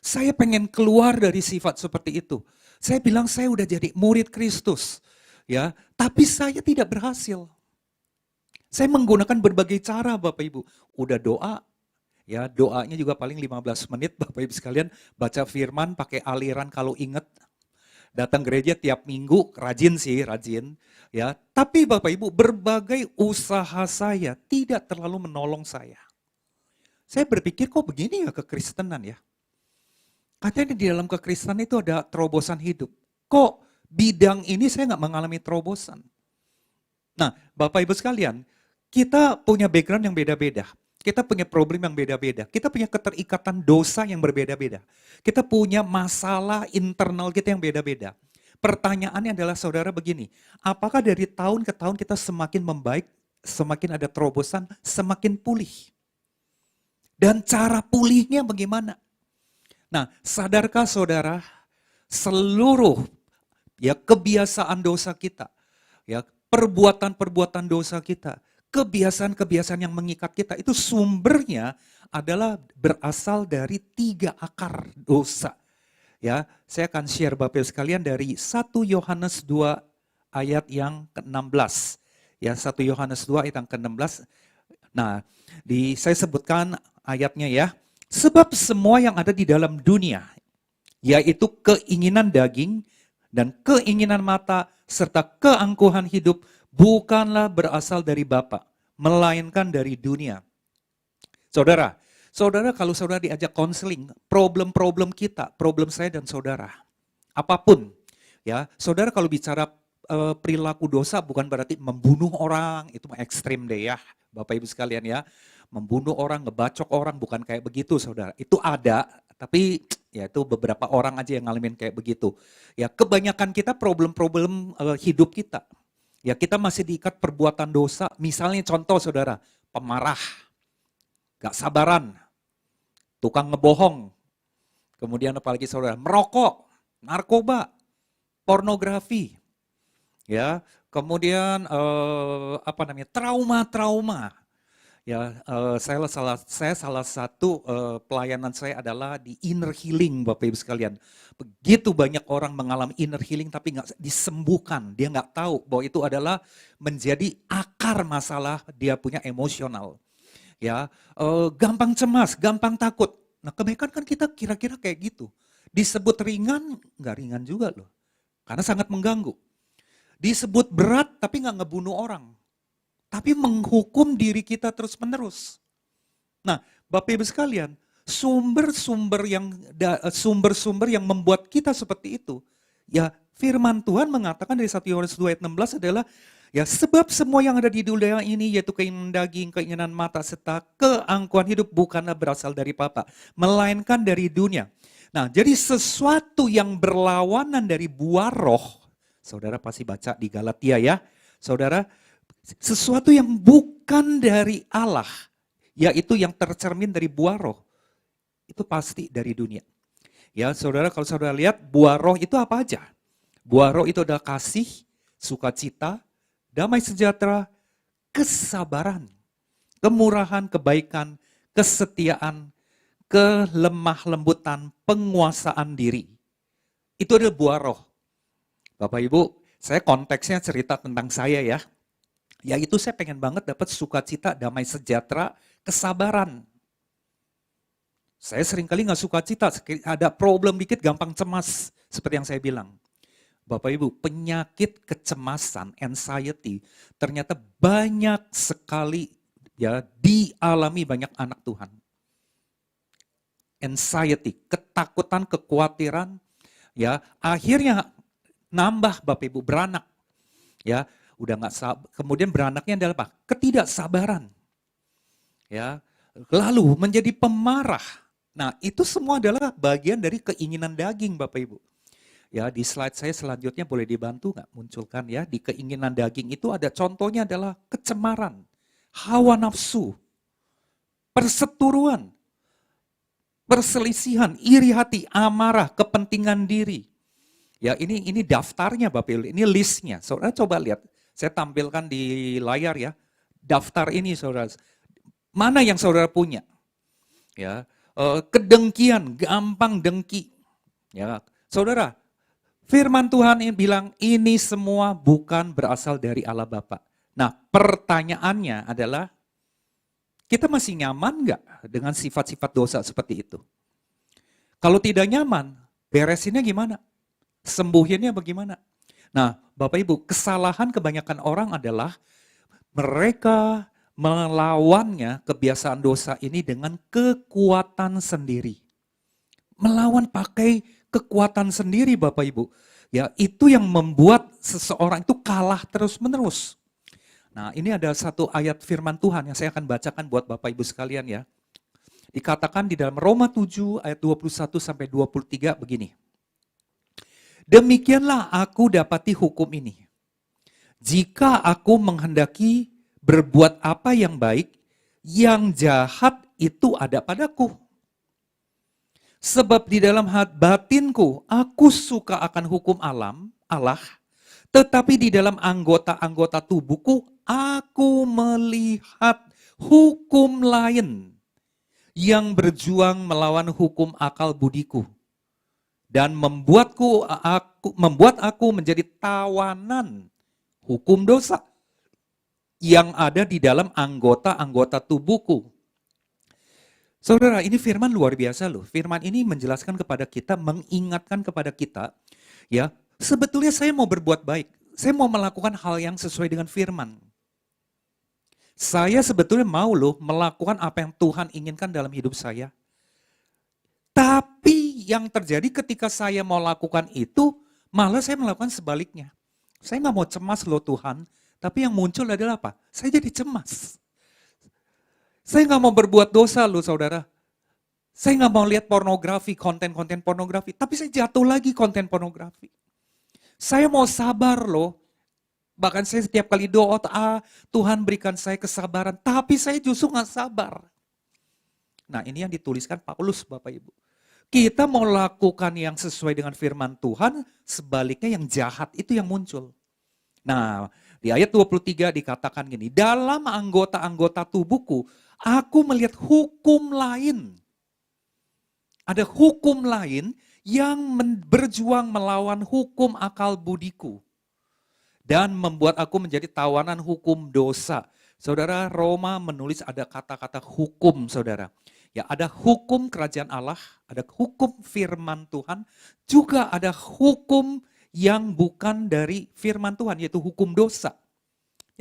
S5: Saya pengen keluar dari sifat seperti itu. Saya bilang saya udah jadi murid Kristus. Ya, tapi saya tidak berhasil. Saya menggunakan berbagai cara Bapak Ibu. Udah doa, ya doanya juga paling 15 menit Bapak Ibu sekalian. Baca firman pakai aliran kalau ingat. Datang gereja tiap minggu, rajin sih, rajin. Ya, tapi Bapak Ibu, berbagai usaha saya tidak terlalu menolong saya. Saya berpikir kok begini ya kekristenan ya. Katanya di dalam kekristenan itu ada terobosan hidup. Kok bidang ini saya nggak mengalami terobosan? Nah, Bapak Ibu sekalian, kita punya background yang beda-beda. Kita punya problem yang beda-beda. Kita punya keterikatan dosa yang berbeda-beda. Kita punya masalah internal kita yang beda-beda. Pertanyaannya adalah saudara begini, apakah dari tahun ke tahun kita semakin membaik, semakin ada terobosan, semakin pulih? Dan cara pulihnya bagaimana? Nah, sadarkah saudara, seluruh ya kebiasaan dosa kita, ya perbuatan-perbuatan dosa kita, kebiasaan-kebiasaan yang mengikat kita itu sumbernya adalah berasal dari 3 akar dosa. Ya, saya akan share Bapak Ibu sekalian dari 1 Yohanes 2 ayat yang ke-16. Ya, 1 Yohanes 2 ayat yang ke-16. Nah, saya sebutkan ayatnya ya. Sebab semua yang ada di dalam dunia, yaitu keinginan daging dan keinginan mata serta keangkuhan hidup, bukanlah berasal dari Bapa, melainkan dari dunia. Saudara kalau saudara diajak konseling, problem-problem kita, problem saya dan saudara, apapun, ya, saudara kalau bicara perilaku dosa bukan berarti membunuh orang, itu ekstrim deh ya, Bapak Ibu sekalian ya, membunuh orang, ngebacok orang, bukan kayak begitu saudara, itu ada, tapi ya itu beberapa orang aja yang ngalamin kayak begitu. Ya kebanyakan kita problem-problem hidup kita. Ya kita masih diikat perbuatan dosa, misalnya contoh saudara, pemarah, gak sabaran, tukang ngebohong, kemudian apalagi saudara, merokok, narkoba, pornografi, ya, kemudian trauma-trauma. Ya, saya salah satu pelayanan saya adalah di inner healing Bapak Ibu sekalian. Begitu banyak orang mengalami inner healing tapi nggak disembuhkan. Dia nggak tahu bahwa itu adalah menjadi akar masalah dia punya emosional. Ya, gampang cemas, gampang takut. Nah kebanyakan kan kita kira-kira kayak gitu. Disebut ringan, nggak ringan juga loh. Karena sangat mengganggu. Disebut berat tapi nggak ngebunuh orang. Tapi menghukum diri kita terus-menerus. Nah, Bapak Ibu sekalian, sumber-sumber yang membuat kita seperti itu, ya firman Tuhan mengatakan dari 1 Yohanes 2 ayat 16 adalah, ya sebab semua yang ada di dunia ini, yaitu keinginan daging, keinginan mata, serta keangkuhan hidup bukanlah berasal dari Bapa, melainkan dari dunia. Nah, jadi sesuatu yang berlawanan dari buah roh, saudara pasti baca di Galatia ya, saudara, sesuatu yang bukan dari Allah, yaitu yang tercermin dari buah roh, itu pasti dari dunia. Ya saudara, kalau saudara lihat buah roh itu apa aja? Buah roh itu adalah kasih, sukacita, damai sejahtera, kesabaran, kemurahan, kebaikan, kesetiaan, kelemah lembutan, penguasaan diri. Itu adalah buah roh. Bapak Ibu, saya konteksnya cerita tentang saya ya. Yaitu saya pengen banget dapat sukacita, damai sejahtera, kesabaran. Saya seringkali nggak sukacita, ada problem dikit gampang cemas, seperti yang saya bilang. Bapak Ibu, penyakit kecemasan, anxiety, ternyata banyak sekali ya dialami banyak anak Tuhan. Anxiety, ketakutan, kekhawatiran, ya akhirnya nambah Bapak Ibu, beranak. Ya, udah nggak kemudian beranaknya adalah apa? Ketidaksabaran. Ya, lalu menjadi pemarah. Nah, itu semua adalah bagian dari keinginan daging, Bapak Ibu. Ya, di slide saya selanjutnya boleh dibantu nggak munculkan ya. Di keinginan daging itu ada contohnya adalah kecemaran, hawa nafsu, perseteruan, perselisihan, iri hati, amarah, kepentingan diri. Ya, ini daftarnya Bapak Ibu, ini listnya. Saudara coba lihat, saya tampilkan di layar ya. Daftar ini Saudara. Mana yang Saudara punya? Ya, kedengkian, gampang dengki. Ya, Saudara, firman Tuhan ini bilang ini semua bukan berasal dari Allah Bapa. Nah, pertanyaannya adalah kita masih nyaman nggak dengan sifat-sifat dosa seperti itu? Kalau tidak nyaman, beresinnya gimana? Sembuhinnya bagaimana? Nah, Bapak Ibu, kesalahan kebanyakan orang adalah mereka melawannya kebiasaan dosa ini dengan kekuatan sendiri. Melawan pakai kekuatan sendiri Bapak Ibu. Ya, itu yang membuat seseorang itu kalah terus-menerus. Nah, ini ada satu ayat firman Tuhan yang saya akan bacakan buat Bapak Ibu sekalian ya. Dikatakan di dalam Roma 7 ayat 21 sampai 23 begini. Demikianlah aku dapati hukum ini. Jika aku menghendaki berbuat apa yang baik, yang jahat itu ada padaku. Sebab di dalam batinku aku suka akan hukum Allah, tetapi di dalam anggota-anggota tubuhku aku melihat hukum lain yang berjuang melawan hukum akal budiku dan membuat aku menjadi tawanan hukum dosa yang ada di dalam anggota-anggota tubuhku. Saudara, ini firman luar biasa loh. Firman ini menjelaskan kepada kita, mengingatkan kepada kita, ya, sebetulnya saya mau berbuat baik. Saya mau melakukan hal yang sesuai dengan firman. Saya sebetulnya mau loh melakukan apa yang Tuhan inginkan dalam hidup saya. Tapi yang terjadi ketika saya mau lakukan itu, malah saya melakukan sebaliknya. Saya nggak mau cemas loh Tuhan, tapi yang muncul adalah apa? Saya jadi cemas. Saya nggak mau berbuat dosa loh saudara. Saya nggak mau lihat pornografi, konten-konten pornografi, tapi saya jatuh lagi konten pornografi. Saya mau sabar loh. Bahkan saya setiap kali doa, Tuhan berikan saya kesabaran, tapi saya justru nggak sabar. Nah, ini yang dituliskan Paulus Bapak Ibu. Kita mau lakukan yang sesuai dengan firman Tuhan, sebaliknya yang jahat itu yang muncul. Nah, di ayat 23 dikatakan gini, dalam anggota-anggota tubuhku, aku melihat hukum lain. Ada hukum lain yang berjuang melawan hukum akal budiku. Dan membuat aku menjadi tawanan hukum dosa. Saudara, Roma menulis ada kata-kata hukum, saudara. Ya, ada hukum kerajaan Allah, ada hukum firman Tuhan, juga ada hukum yang bukan dari firman Tuhan, yaitu hukum dosa.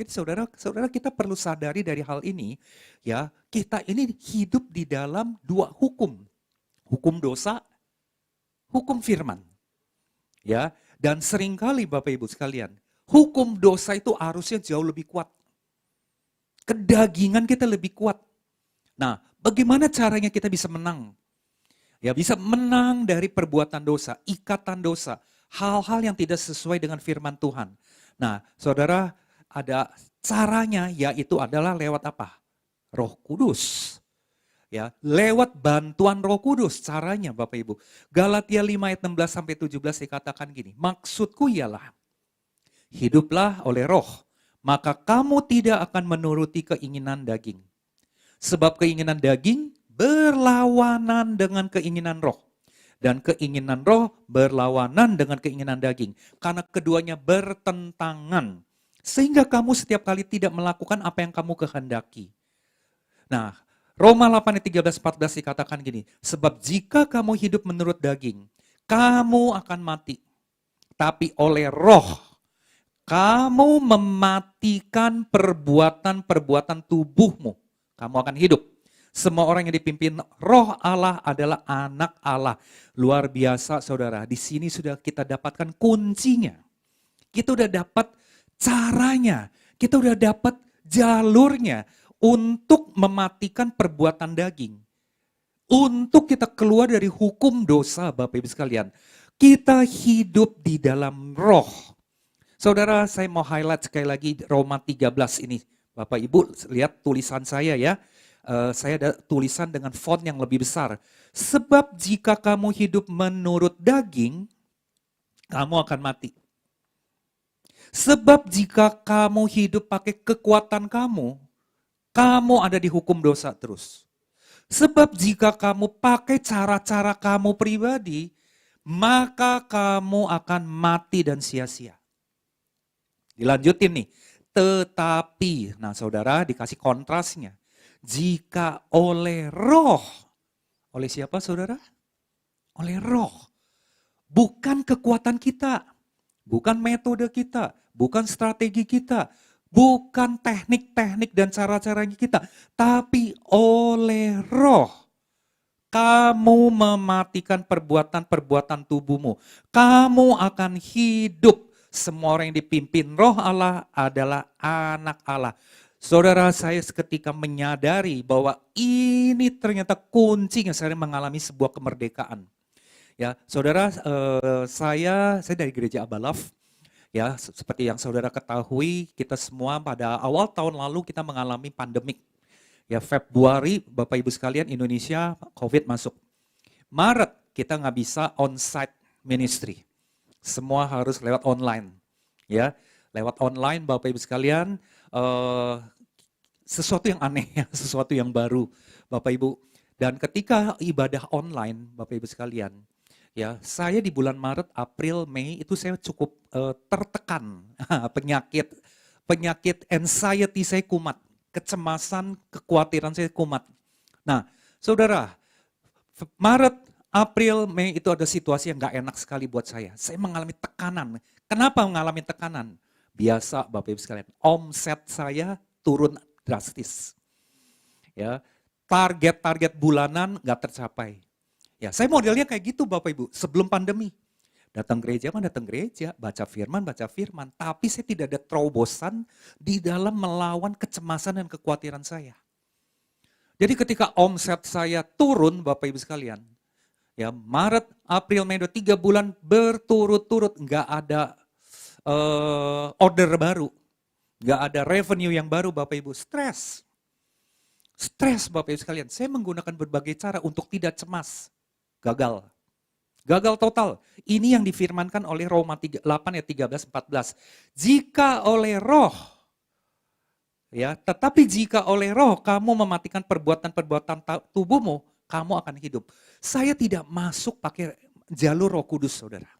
S5: Jadi saudara kita perlu sadari dari hal ini, ya, kita ini hidup di dalam dua hukum. Hukum dosa, hukum firman. Ya, dan seringkali Bapak Ibu sekalian, hukum dosa itu harusnya jauh lebih kuat. Kedagingan kita lebih kuat. Nah, bagaimana caranya kita bisa menang? Ya, bisa menang dari perbuatan dosa, ikatan dosa, hal-hal yang tidak sesuai dengan firman Tuhan. Nah, saudara, ada caranya, yaitu adalah lewat apa? Roh Kudus. Ya, lewat bantuan Roh Kudus caranya Bapak Ibu. Galatia 5 ayat 16 sampai 17 dikatakan gini, maksudku ialah hiduplah oleh roh, maka kamu tidak akan menuruti keinginan daging. Sebab keinginan daging berlawanan dengan keinginan roh. Dan keinginan roh berlawanan dengan keinginan daging. Karena keduanya bertentangan. Sehingga kamu setiap kali tidak melakukan apa yang kamu kehendaki. Nah, Roma 8 ayat 13-14 dikatakan gini, sebab jika kamu hidup menurut daging, kamu akan mati. Tapi oleh roh, kamu mematikan perbuatan-perbuatan tubuhmu. Kamu akan hidup. Semua orang yang dipimpin roh Allah adalah anak Allah. Luar biasa saudara, di sini sudah kita dapatkan kuncinya. Kita sudah dapat caranya, kita udah dapat jalurnya untuk mematikan perbuatan daging. Untuk kita keluar dari hukum dosa, Bapak Ibu sekalian. Kita hidup di dalam roh. Saudara, saya mau highlight sekali lagi Roma 13 ini. Bapak Ibu lihat tulisan saya ya. Saya ada tulisan dengan font yang lebih besar. Sebab jika kamu hidup menurut daging, kamu akan mati. Sebab jika kamu hidup pakai kekuatan kamu ada di hukum dosa terus. Sebab jika kamu pakai cara-cara kamu pribadi, maka kamu akan mati dan sia-sia. Dilanjutin nih. Tetapi, nah saudara dikasih kontrasnya. Jika oleh roh, oleh siapa saudara? Oleh roh. Bukan kekuatan kita, bukan metode kita, bukan strategi kita, bukan teknik-teknik dan cara-caranya kita, tapi oleh roh. Kamu mematikan perbuatan-perbuatan tubuhmu. Kamu akan hidup. Semua orang yang dipimpin roh Allah adalah anak Allah. Saudara, saya seketika menyadari bahwa ini ternyata kuncinya saya mengalami sebuah kemerdekaan. Ya, saudara, saya dari gereja Abalaf. Ya, seperti yang saudara ketahui, kita semua pada awal tahun lalu kita mengalami pandemik. Ya, Februari, Bapak Ibu sekalian, Indonesia COVID masuk. Maret kita nggak bisa on-site ministry. Semua harus lewat online. Ya, lewat online Bapak Ibu sekalian, sesuatu yang aneh, sesuatu yang baru Bapak Ibu. Dan ketika ibadah online Bapak Ibu sekalian, ya, saya di bulan Maret, April, Mei itu saya cukup tertekan. penyakit anxiety saya kumat, kecemasan, kekhawatiran saya kumat. Nah, saudara, Maret, April, Mei itu ada situasi yang gak enak sekali buat saya. Saya mengalami tekanan. Kenapa mengalami tekanan? Biasa Bapak Ibu sekalian, omset saya turun drastis. Ya, target-target bulanan gak tercapai. Ya, saya modelnya kayak gitu Bapak Ibu, sebelum pandemi. Datang gereja, baca firman, tapi saya tidak ada terobosan di dalam melawan kecemasan dan kekhawatiran saya. Jadi ketika omset saya turun Bapak Ibu sekalian, ya Maret, April, Mei, 3 bulan berturut-turut nggak ada order baru, nggak ada revenue yang baru Bapak Ibu, stres Bapak Ibu sekalian. Saya menggunakan berbagai cara untuk tidak cemas. Gagal total. Ini yang difirmankan oleh Roma 8 ayat 13-14. Jika oleh roh, ya, tetapi jika oleh roh kamu mematikan perbuatan-perbuatan tubuhmu, kamu akan hidup. Saya tidak masuk pakai jalur Roh Kudus, saudara.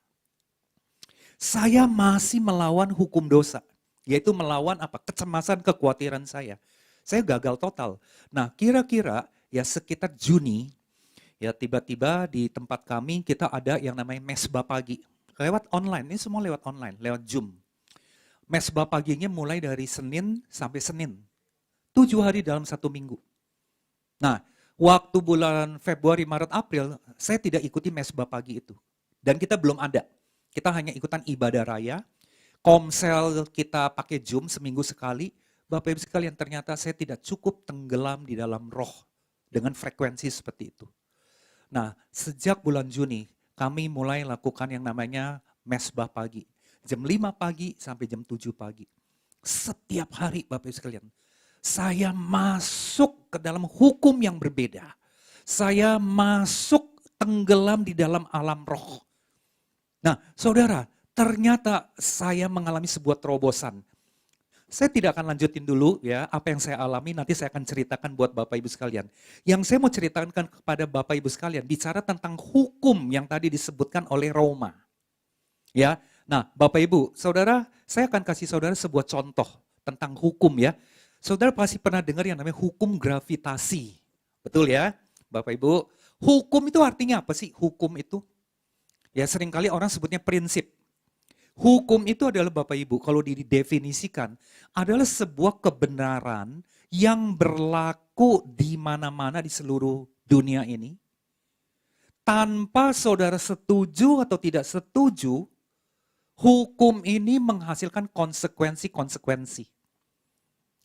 S5: Saya masih melawan hukum dosa, yaitu melawan apa? Kecemasan, kekhawatiran saya. Saya gagal total. Nah, kira-kira ya sekitar Juni, ya tiba-tiba di tempat kami kita ada yang namanya mesbah pagi. Lewat online, ini semua lewat online, lewat Zoom. Mesbah paginya mulai dari Senin sampai Senin. 7 hari dalam 1 minggu. Nah, waktu bulan Februari, Maret, April, saya tidak ikuti mesbah pagi itu. Dan kita belum ada. Kita hanya ikutan ibadah raya. Komsel kita pakai Zoom seminggu sekali. Bapak Ibu sekalian, ternyata saya tidak cukup tenggelam di dalam roh dengan frekuensi seperti itu. Nah, sejak bulan Juni, kami mulai lakukan yang namanya mesbah pagi. Jam 5 pagi sampai jam 7 pagi. Setiap hari Bapak Ibu sekalian, saya masuk ke dalam hukum yang berbeda. Saya masuk tenggelam di dalam alam roh. Nah, saudara, ternyata saya mengalami sebuah terobosan. Saya tidak akan lanjutin dulu ya, apa yang saya alami, nanti saya akan ceritakan buat Bapak Ibu sekalian. Yang saya mau ceritakan kepada Bapak Ibu sekalian, bicara tentang hukum yang tadi disebutkan oleh Roma. Ya, nah Bapak Ibu, saudara, saya akan kasih saudara sebuah contoh tentang hukum ya. Saudara pasti pernah dengar yang namanya hukum gravitasi. Betul ya, Bapak Ibu? Hukum itu artinya apa sih hukum itu? Ya seringkali orang sebutnya prinsip. Hukum itu adalah Bapak Ibu, kalau didefinisikan, adalah sebuah kebenaran yang berlaku di mana-mana di seluruh dunia ini. Tanpa saudara setuju atau tidak setuju, Hukum ini menghasilkan konsekuensi-konsekuensi.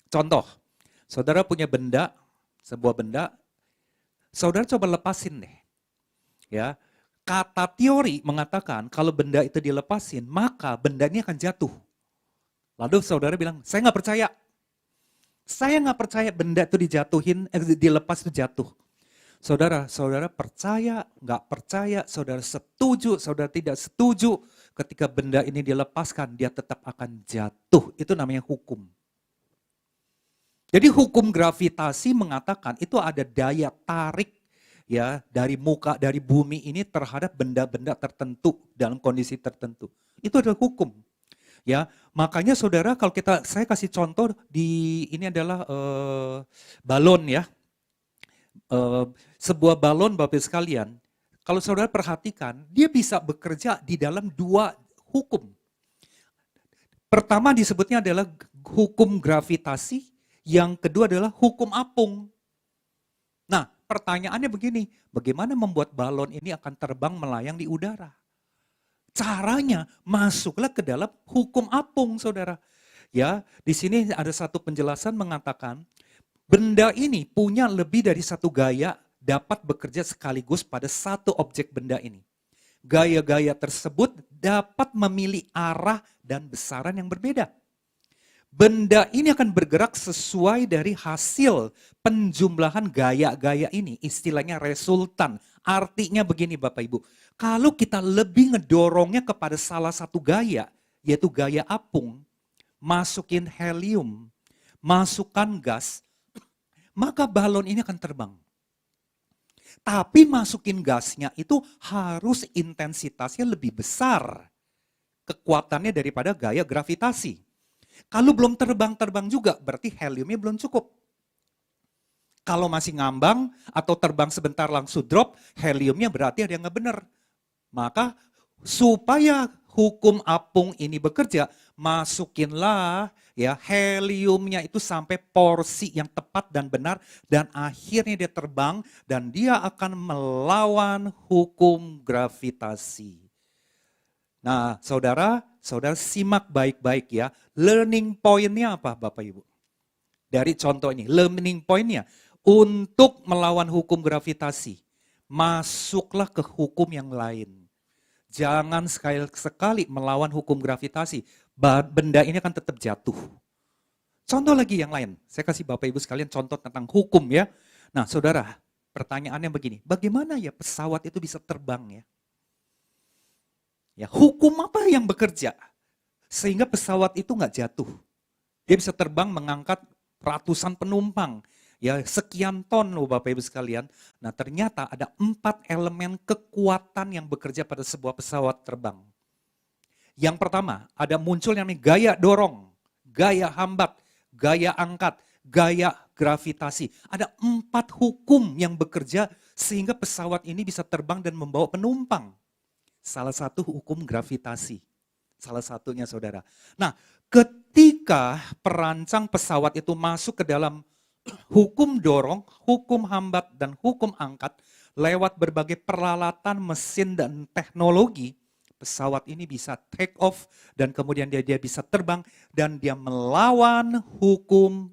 S5: Contoh, saudara punya benda, sebuah benda, saudara coba lepasin deh. Ya, kata teori mengatakan kalau benda itu dilepasin, maka benda ini akan jatuh. Lalu saudara bilang, saya nggak percaya. Saya nggak percaya benda itu dilepas itu jatuh. Saudara percaya, nggak percaya, saudara setuju, saudara tidak setuju. Ketika benda ini dilepaskan, dia tetap akan jatuh. Itu namanya hukum. Jadi hukum gravitasi mengatakan itu ada daya tarik ya dari bumi ini terhadap benda-benda tertentu dalam kondisi tertentu. Itu adalah hukum. Ya, makanya saudara kalau saya kasih contoh ini adalah balon ya. Sebuah balon Bapak Ibu sekalian, kalau saudara perhatikan, dia bisa bekerja di dalam dua hukum. Pertama disebutnya adalah hukum gravitasi, yang kedua adalah hukum apung. Nah, pertanyaannya begini, bagaimana membuat balon ini akan terbang melayang di udara? Caranya masuklah ke dalam hukum apung, saudara. Ya, di sini ada satu penjelasan mengatakan benda ini punya lebih dari satu gaya dapat bekerja sekaligus pada satu objek benda ini. Gaya-gaya tersebut dapat memilih arah dan besaran yang berbeda. Benda ini akan bergerak sesuai dari hasil penjumlahan gaya-gaya ini. Istilahnya resultan. Artinya begini Bapak Ibu, kalau kita lebih ngedorongnya kepada salah satu gaya, yaitu gaya apung, masukin helium, masukkan gas, maka balon ini akan terbang. Tapi masukin gasnya itu harus intensitasnya lebih besar kekuatannya daripada gaya gravitasi. Kalau belum terbang-terbang juga berarti heliumnya belum cukup. Kalau masih ngambang atau terbang sebentar langsung drop, heliumnya berarti ada yang nggak benar. Maka supaya hukum apung ini bekerja, masukinlah ya heliumnya itu sampai porsi yang tepat dan benar dan akhirnya dia terbang dan dia akan melawan hukum gravitasi. Nah, saudara simak baik-baik ya. Learning point-nya apa Bapak Ibu? Dari contoh ini, learning point-nya untuk melawan hukum gravitasi, masuklah ke hukum yang lain. Jangan sekali-sekali melawan hukum gravitasi. Benda ini akan tetap jatuh. Contoh lagi yang lain. Saya kasih Bapak Ibu sekalian contoh tentang hukum ya. Nah saudara, pertanyaannya begini. Bagaimana ya pesawat itu bisa terbang ya? Ya hukum apa yang bekerja? Sehingga pesawat itu nggak jatuh. Dia bisa terbang mengangkat ratusan penumpang. Ya sekian ton loh Bapak Ibu sekalian. Nah ternyata ada 4 elemen kekuatan yang bekerja pada sebuah pesawat terbang. Yang pertama ada muncul yang namanya gaya dorong, gaya hambat, gaya angkat, gaya gravitasi. Ada 4 hukum yang bekerja sehingga pesawat ini bisa terbang dan membawa penumpang. Salah satu hukum gravitasi. Salah satunya saudara. Nah ketika perancang pesawat itu masuk ke dalam hukum dorong, hukum hambat, dan hukum angkat lewat berbagai peralatan, mesin, dan teknologi, pesawat ini bisa take off dan kemudian dia bisa terbang dan dia melawan hukum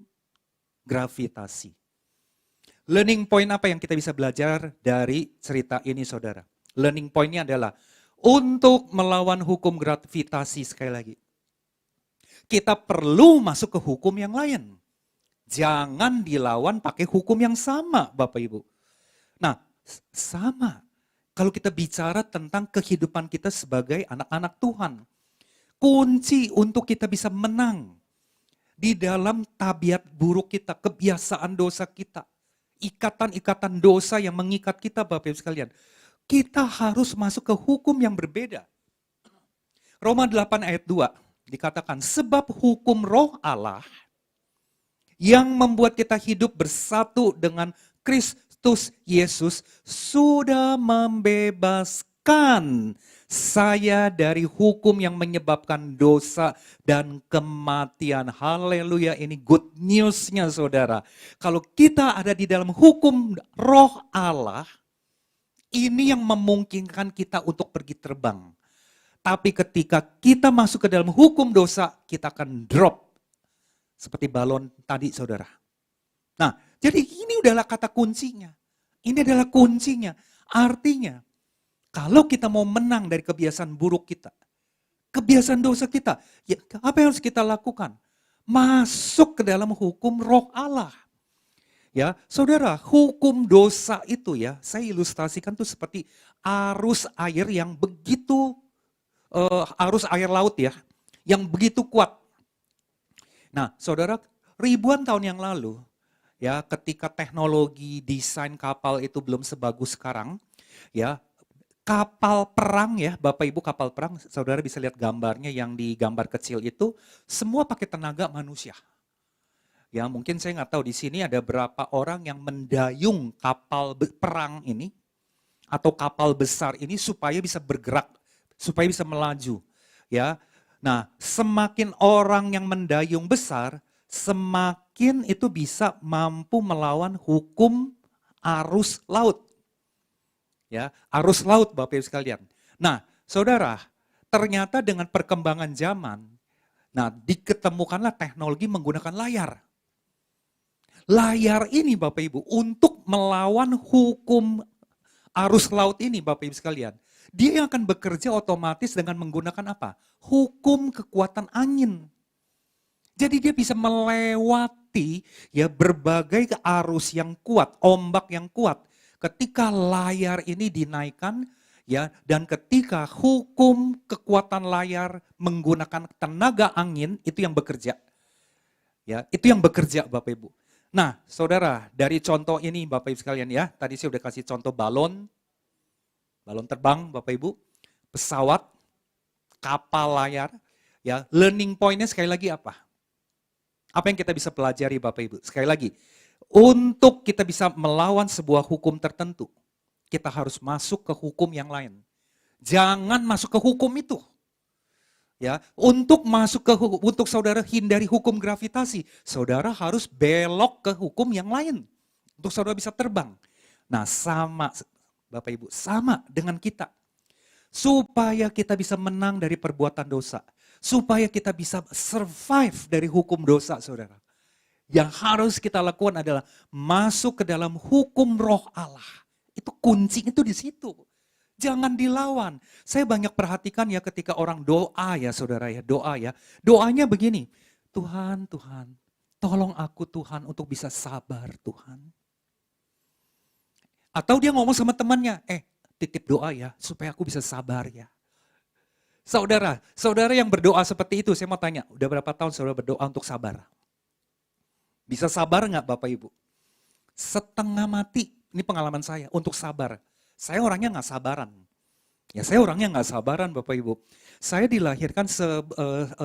S5: gravitasi. Learning point apa yang kita bisa belajar dari cerita ini saudara? Learning point-nya adalah untuk melawan hukum gravitasi sekali lagi. Kita perlu masuk ke hukum yang lain. Jangan dilawan pakai hukum yang sama, Bapak Ibu. Nah, sama. Kalau kita bicara tentang kehidupan kita sebagai anak-anak Tuhan. Kunci untuk kita bisa menang di dalam tabiat buruk kita, kebiasaan dosa kita. Ikatan-ikatan dosa yang mengikat kita, Bapak Ibu sekalian. Kita harus masuk ke hukum yang berbeda. Roma 8 ayat 2 dikatakan, sebab hukum roh Allah yang membuat kita hidup bersatu dengan Kristus Yesus sudah membebaskan saya dari hukum yang menyebabkan dosa dan kematian. Haleluya, ini good news-nya saudara. Kalau kita ada di dalam hukum roh Allah, ini yang memungkinkan kita untuk pergi terbang. Tapi ketika kita masuk ke dalam hukum dosa, kita akan drop. Seperti balon tadi, saudara. Nah, jadi ini adalah kata kuncinya. Ini adalah kuncinya. Artinya, kalau kita mau menang dari kebiasaan buruk kita, kebiasaan dosa kita, ya apa yang harus kita lakukan? Masuk ke dalam hukum roh Allah. Ya, saudara, hukum dosa itu ya, saya ilustrasikan tuh seperti arus air yang begitu, arus air laut ya, yang begitu kuat. Nah, saudara, ribuan tahun yang lalu, ya, ketika teknologi desain kapal itu belum sebagus sekarang, ya, kapal perang ya, Bapak Ibu kapal perang, saudara bisa lihat gambarnya yang di gambar kecil itu, semua pakai tenaga manusia. Ya, mungkin saya nggak tahu di sini ada berapa orang yang mendayung kapal perang ini atau kapal besar ini supaya bisa bergerak, supaya bisa melaju. Ya, nah semakin orang yang mendayung besar, semakin itu bisa mampu melawan hukum arus laut. Ya, arus laut Bapak Ibu sekalian. Nah, saudara, ternyata dengan perkembangan zaman, nah diketemukanlah teknologi menggunakan layar. Layar ini Bapak Ibu untuk melawan hukum arus laut ini Bapak Ibu sekalian. Dia yang akan bekerja otomatis dengan menggunakan apa? Hukum kekuatan angin. Jadi dia bisa melewati ya berbagai arus yang kuat, ombak yang kuat. Ketika layar ini dinaikkan ya dan ketika hukum kekuatan layar menggunakan tenaga angin itu yang bekerja. Ya, itu yang bekerja Bapak Ibu. Nah, saudara, dari contoh ini Bapak Ibu sekalian ya, tadi saya udah kasih contoh balon terbang Bapak Ibu, pesawat, kapal layar, ya, learning point-nya sekali lagi apa? Apa yang kita bisa pelajari Bapak Ibu? Sekali lagi, untuk kita bisa melawan sebuah hukum tertentu, kita harus masuk ke hukum yang lain. Jangan masuk ke hukum itu. Ya, untuk saudara hindari hukum gravitasi, saudara harus belok ke hukum yang lain untuk saudara bisa terbang. Nah, sama Bapak Ibu, sama dengan kita. Supaya kita bisa menang dari perbuatan dosa, supaya kita bisa survive dari hukum dosa, saudara. Yang harus kita lakukan adalah masuk ke dalam hukum roh Allah. Itu kunci itu di situ. Jangan dilawan. Saya banyak perhatikan ya ketika orang doa ya saudara ya, doa ya. Doanya begini, Tuhan, Tuhan, tolong aku Tuhan untuk bisa sabar Tuhan. Atau dia ngomong sama temannya, titip doa ya supaya aku bisa sabar ya. Saudara, saudara yang berdoa seperti itu, saya mau tanya, udah berapa tahun saudara berdoa untuk sabar? Bisa sabar nggak Bapak Ibu? Setengah mati, ini pengalaman saya, untuk sabar. Saya orangnya nggak sabaran. Ya saya orangnya nggak sabaran Bapak Ibu. Saya dilahirkan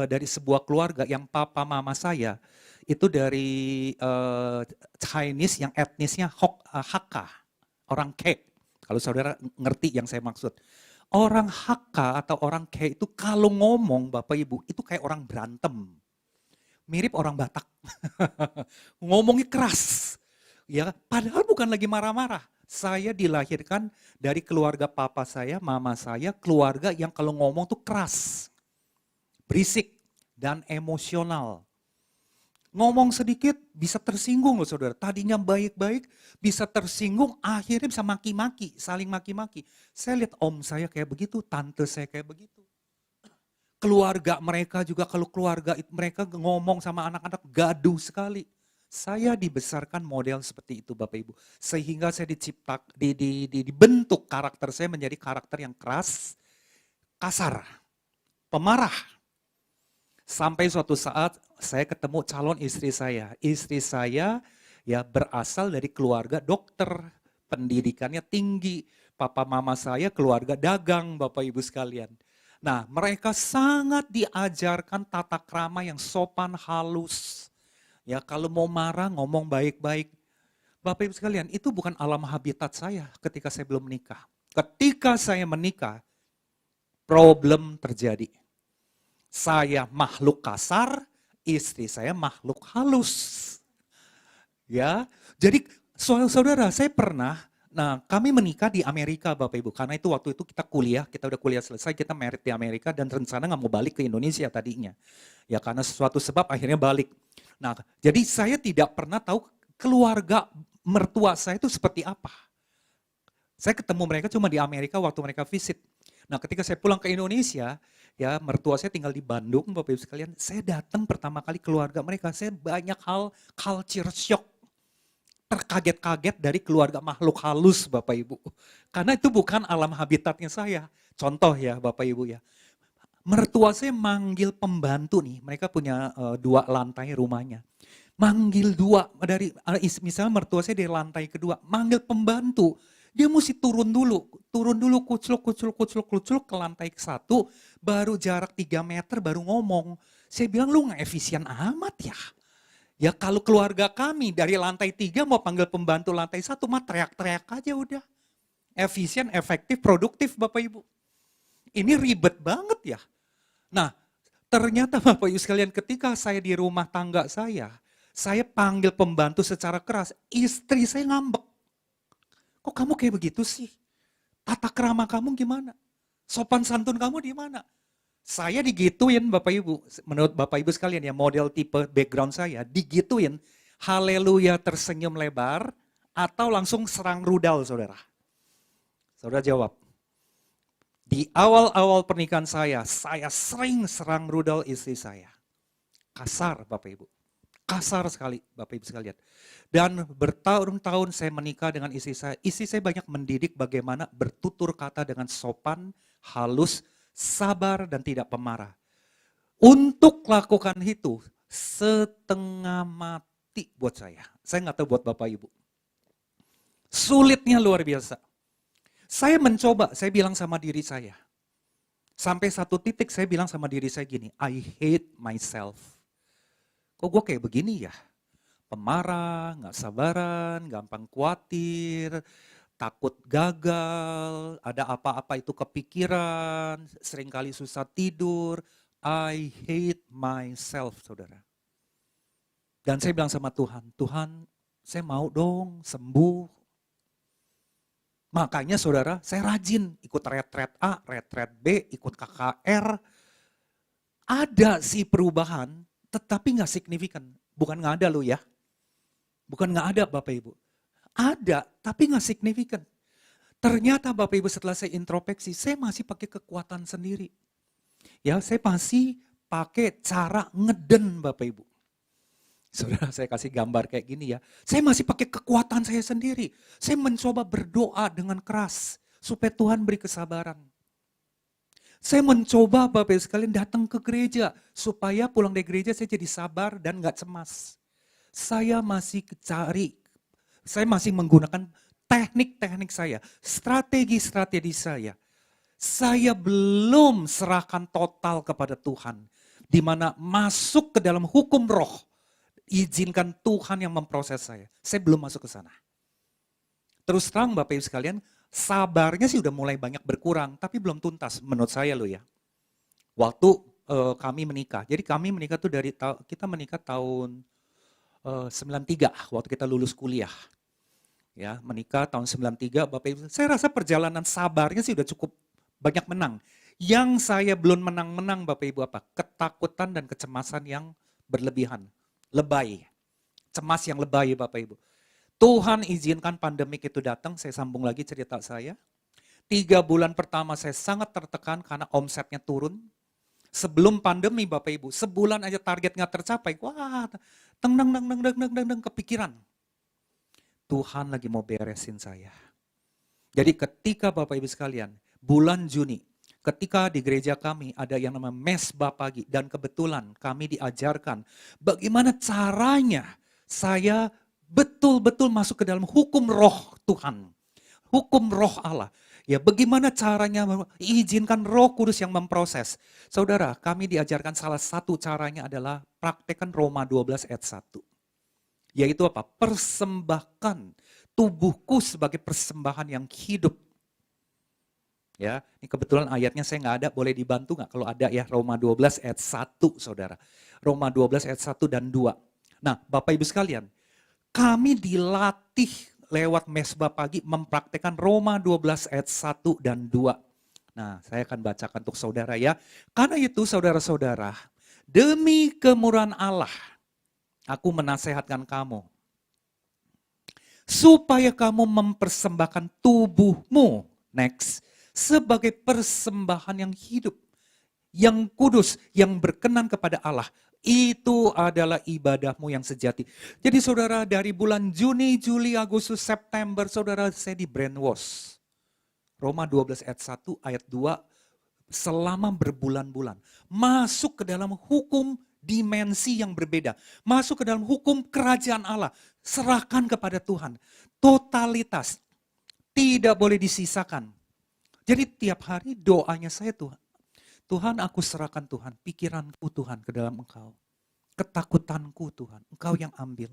S5: dari sebuah keluarga yang papa mama saya itu dari Chinese yang etnisnya Hakka, orang Ke. Kalau saudara ngerti yang saya maksud. Orang Hakka atau orang Ke itu kalau ngomong Bapak Ibu itu kayak orang berantem. Mirip orang Batak. Ngomongnya keras. Ya, padahal bukan lagi marah-marah. Saya dilahirkan dari keluarga papa saya, mama saya, keluarga yang kalau ngomong tuh keras, berisik, dan emosional. Ngomong sedikit bisa tersinggung loh saudara. Tadinya baik-baik bisa tersinggung, akhirnya bisa maki-maki, saling maki-maki. Saya lihat om saya kayak begitu, tante saya kayak begitu. Keluarga mereka juga kalau keluarga mereka ngomong sama anak-anak gaduh sekali. Saya dibesarkan model seperti itu Bapak Ibu. Sehingga saya dibentuk karakter saya menjadi karakter yang keras, kasar, pemarah. Sampai suatu saat saya ketemu calon istri saya. Istri saya ya berasal dari keluarga dokter, pendidikannya tinggi. Papa mama saya keluarga dagang Bapak Ibu sekalian. Nah mereka sangat diajarkan tata krama yang sopan halus. Ya kalau mau marah ngomong baik-baik. Bapak Ibu sekalian itu bukan alam habitat saya ketika saya belum menikah. Ketika saya menikah, problem terjadi. Saya makhluk kasar, istri saya makhluk halus. Ya, jadi saudara saya pernah Nah, kami menikah di Amerika Bapak Ibu, karena itu waktu itu kita kuliah, kita udah kuliah selesai, kita married di Amerika dan rencana nggak mau balik ke Indonesia tadinya. Ya karena sesuatu sebab akhirnya balik. Nah, jadi saya tidak pernah tahu keluarga mertua saya itu seperti apa. Saya ketemu mereka cuma di Amerika waktu mereka visit. Nah, ketika saya pulang ke Indonesia, ya mertua saya tinggal di Bandung, Bapak Ibu sekalian, saya datang pertama kali keluarga mereka, saya banyak hal culture shock, terkaget-kaget dari keluarga makhluk halus Bapak Ibu. Karena itu bukan alam habitatnya saya. Contoh ya Bapak Ibu ya. Mertua saya manggil pembantu nih, mereka punya 2 lantai rumahnya. Manggil 2 dari misalnya mertua saya di lantai kedua, manggil pembantu. Dia mesti turun dulu kucluk ke lantai ke-1, baru jarak 3 meter baru ngomong. Saya bilang lu nggak efisien amat ya. Ya kalau keluarga kami dari lantai 3 mau panggil pembantu lantai 1 mah teriak-teriak aja udah. Efisien, efektif, produktif Bapak Ibu. Ini ribet banget ya. Nah ternyata Bapak Ibu sekalian ketika saya di rumah tangga saya panggil pembantu secara keras, istri saya ngambek. Kok kamu kayak begitu sih? Tata krama kamu gimana? Sopan santun kamu di mana? Saya digituin Bapak Ibu, menurut Bapak Ibu sekalian ya model tipe background saya, digituin haleluya tersenyum lebar atau langsung serang rudal saudara. Saudara jawab, di awal-awal pernikahan saya sering serang rudal istri saya. Kasar Bapak Ibu, kasar sekali Bapak Ibu sekalian. Dan bertahun-tahun saya menikah dengan istri saya banyak mendidik bagaimana bertutur kata dengan sopan, halus, sabar dan tidak pemarah. Untuk lakukan itu setengah mati buat saya. Saya nggak tahu buat Bapak Ibu. Sulitnya luar biasa. Saya mencoba, saya bilang sama diri saya. Sampai satu titik saya bilang sama diri saya gini, I hate myself. Kok gue kayak begini ya? Pemarah, nggak sabaran, gampang khawatir, takut gagal, ada apa-apa itu kepikiran, seringkali susah tidur. I hate myself, saudara. Dan saya bilang sama Tuhan, Tuhan saya mau dong sembuh. Makanya saudara, saya rajin ikut retret A, retret B, ikut KKR. Ada sih perubahan, tetapi nggak signifikan. Bukan nggak ada loh ya. Bukan nggak ada Bapak Ibu. Ada, tapi nggak signifikan. Ternyata Bapak Ibu setelah saya introspeksi, saya masih pakai kekuatan sendiri. Ya, saya masih pakai cara ngeden Bapak Ibu. Saudara, saya kasih gambar kayak gini ya. Saya masih pakai kekuatan saya sendiri. Saya mencoba berdoa dengan keras supaya Tuhan beri kesabaran. Saya mencoba Bapak Ibu sekalian datang ke gereja supaya pulang dari gereja saya jadi sabar dan nggak cemas. Saya masih saya masih menggunakan teknik-teknik saya, strategi-strategi saya. Saya belum serahkan total kepada Tuhan, di mana masuk ke dalam hukum roh, izinkan Tuhan yang memproses saya. Saya belum masuk ke sana. Terus terang Bapak Ibu sekalian, sabarnya sih udah mulai banyak berkurang, tapi belum tuntas menurut saya loh ya. Waktu kami menikah, jadi kami menikah tuh kita menikah tahun 93 waktu kita lulus kuliah. Ya, menikah tahun 93 Bapak Ibu. Saya rasa perjalanan sabarnya sih udah cukup banyak menang. Yang saya belum menang-menang Bapak Ibu apa? Ketakutan dan kecemasan yang berlebihan. Lebay. Cemas yang lebay Bapak Ibu. Tuhan izinkan pandemik itu datang, saya sambung lagi cerita saya. 3 bulan pertama saya sangat tertekan karena omsetnya turun. Sebelum pandemi Bapak Ibu, sebulan aja target nggak tercapai, wah, kepikiran. Tuhan lagi mau beresin saya. Jadi ketika Bapak Ibu sekalian, bulan Juni, ketika di gereja kami ada yang namanya mesbah pagi, dan kebetulan kami diajarkan bagaimana caranya saya betul-betul masuk ke dalam hukum roh Tuhan, hukum roh Allah. Ya, bagaimana caranya izinkan Roh Kudus yang memproses. Saudara, kami diajarkan salah satu caranya adalah praktekkan Roma 12 ayat 1. Yaitu apa? Persembahkan tubuhku sebagai persembahan yang hidup. Ya, ini kebetulan ayatnya saya nggak ada, boleh dibantu nggak kalau ada ya, Roma 12 ayat 1, saudara. Roma 12 ayat 1 dan 2. Nah, Bapak Ibu sekalian, kami dilatih lewat mesbah pagi mempraktekkan Roma 12 ayat 1 dan 2. Nah, saya akan bacakan untuk saudara ya. Karena itu saudara-saudara, demi kemurahan Allah, aku menasehatkan kamu, supaya kamu mempersembahkan tubuhmu, next, sebagai persembahan yang hidup, yang kudus, yang berkenan kepada Allah. Itu adalah ibadahmu yang sejati. Jadi saudara, dari bulan Juni, Juli, Agustus, September, saudara, saya di brainwash. Roma 12 ayat 1, ayat 2, selama berbulan-bulan. Masuk ke dalam hukum dimensi yang berbeda. Masuk ke dalam hukum kerajaan Allah. Serahkan kepada Tuhan. Totalitas. Tidak boleh disisakan. Jadi tiap hari doanya saya Tuhan. Tuhan, aku serahkan Tuhan, pikiranku Tuhan ke dalam Engkau. Ketakutanku Tuhan, Engkau yang ambil.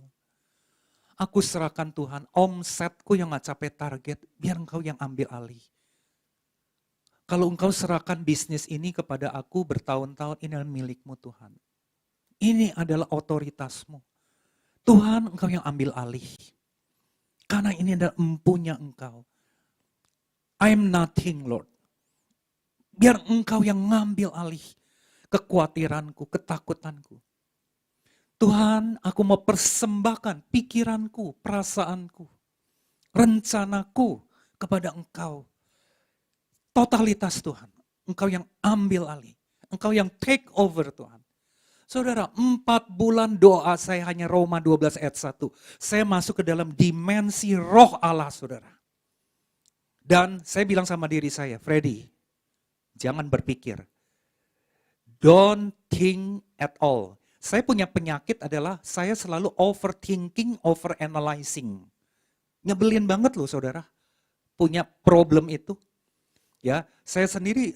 S5: Aku serahkan Tuhan, omsetku yang gak capai target, biar Engkau yang ambil alih. Kalau Engkau serahkan bisnis ini kepada aku bertahun-tahun, ini adalah milikmu Tuhan. Ini adalah otoritasmu. Tuhan, Engkau yang ambil alih. Karena ini adalah empunya Engkau. I am nothing, Lord. Biar Engkau yang ngambil alih kekhawatiranku, ketakutanku. Tuhan, aku mau persembahkan pikiranku, perasaanku, rencanaku kepada Engkau. Totalitas Tuhan, Engkau yang ambil alih. Engkau yang take over Tuhan. Saudara, 4 bulan doa saya hanya Roma 12 ayat 1. Saya masuk ke dalam dimensi roh Allah, saudara. Dan saya bilang sama diri saya, Freddy, jangan berpikir. Don't think at all. Saya punya penyakit adalah saya selalu overthinking, overanalyzing. Nyebelin banget loh saudara. Punya problem itu. Ya, saya sendiri,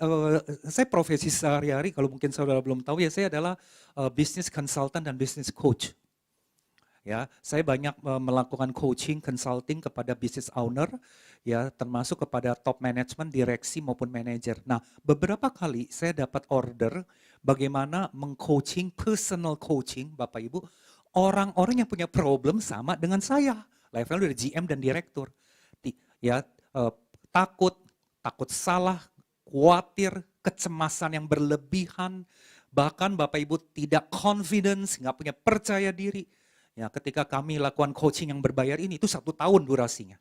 S5: saya profesi sehari-hari, kalau mungkin saudara belum tahu ya, saya adalah business consultant dan business coach. Ya, saya banyak melakukan coaching, consulting kepada business owner, ya, termasuk kepada top management, direksi maupun manajer. Nah, beberapa kali saya dapat order bagaimana mengcoaching, personal coaching, Bapak Ibu, orang-orang yang punya problem sama dengan saya, levelnya dari GM dan direktur. Ya, takut salah, khawatir, kecemasan yang berlebihan, bahkan Bapak Ibu tidak confidence, nggak punya percaya diri. Ya, ketika kami lakukan coaching yang berbayar ini, itu 1 tahun durasinya.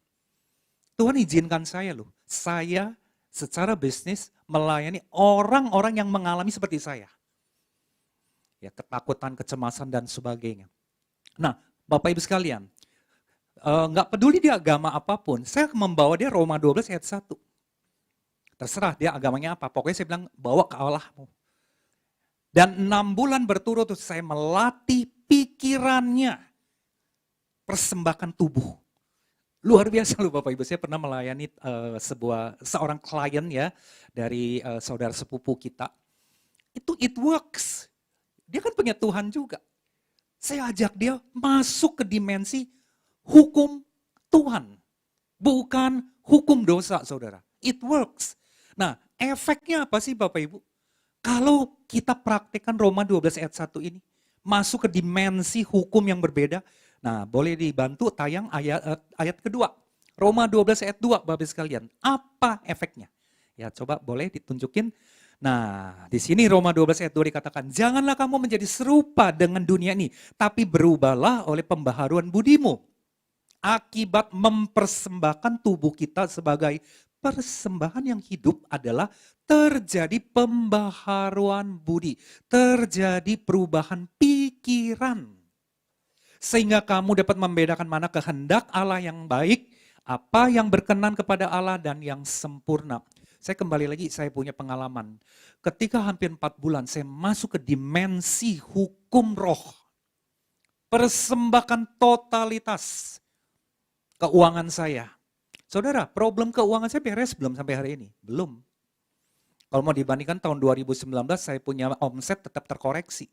S5: Tuhan izinkan saya loh, saya secara bisnis melayani orang-orang yang mengalami seperti saya. Ya, ketakutan, kecemasan, dan sebagainya. Nah, Bapak Ibu sekalian, nggak peduli dia agama apapun, saya membawa dia Roma 12 ayat 1. Terserah dia agamanya apa, pokoknya saya bilang bawa ke Allahmu. Dan 6 bulan berturut-turut saya melatih pikirannya, persembahkan tubuh. Luar biasa loh Bapak Ibu, saya pernah melayani seorang klien ya, dari saudara sepupu kita. It works. Dia kan punya Tuhan juga. Saya ajak dia masuk ke dimensi hukum Tuhan. Bukan hukum dosa saudara. It works. Nah, efeknya apa sih Bapak Ibu? Kalau kita praktekkan Roma 12 ayat 1 ini, masuk ke dimensi hukum yang berbeda. Nah, boleh dibantu tayang ayat kedua. Roma 12 ayat 2, Bapak sekalian. Apa efeknya? Ya, coba boleh ditunjukin. Nah, di sini Roma 12 ayat 2 dikatakan, janganlah kamu menjadi serupa dengan dunia ini, tapi berubahlah oleh pembaharuan budimu. Akibat mempersembahkan tubuh kita sebagai persembahan yang hidup adalah terjadi pembaharuan budi, terjadi perubahan pikiran. Sehingga kamu dapat membedakan mana kehendak Allah yang baik, apa yang berkenan kepada Allah dan yang sempurna. Saya kembali lagi, saya punya pengalaman. Ketika hampir 4 bulan saya masuk ke dimensi hukum roh. Persembahkan totalitas keuangan saya. Saudara, problem keuangan saya beres belum sampai hari ini? Belum. Kalau mau dibandingkan tahun 2019 saya punya omset tetap terkoreksi.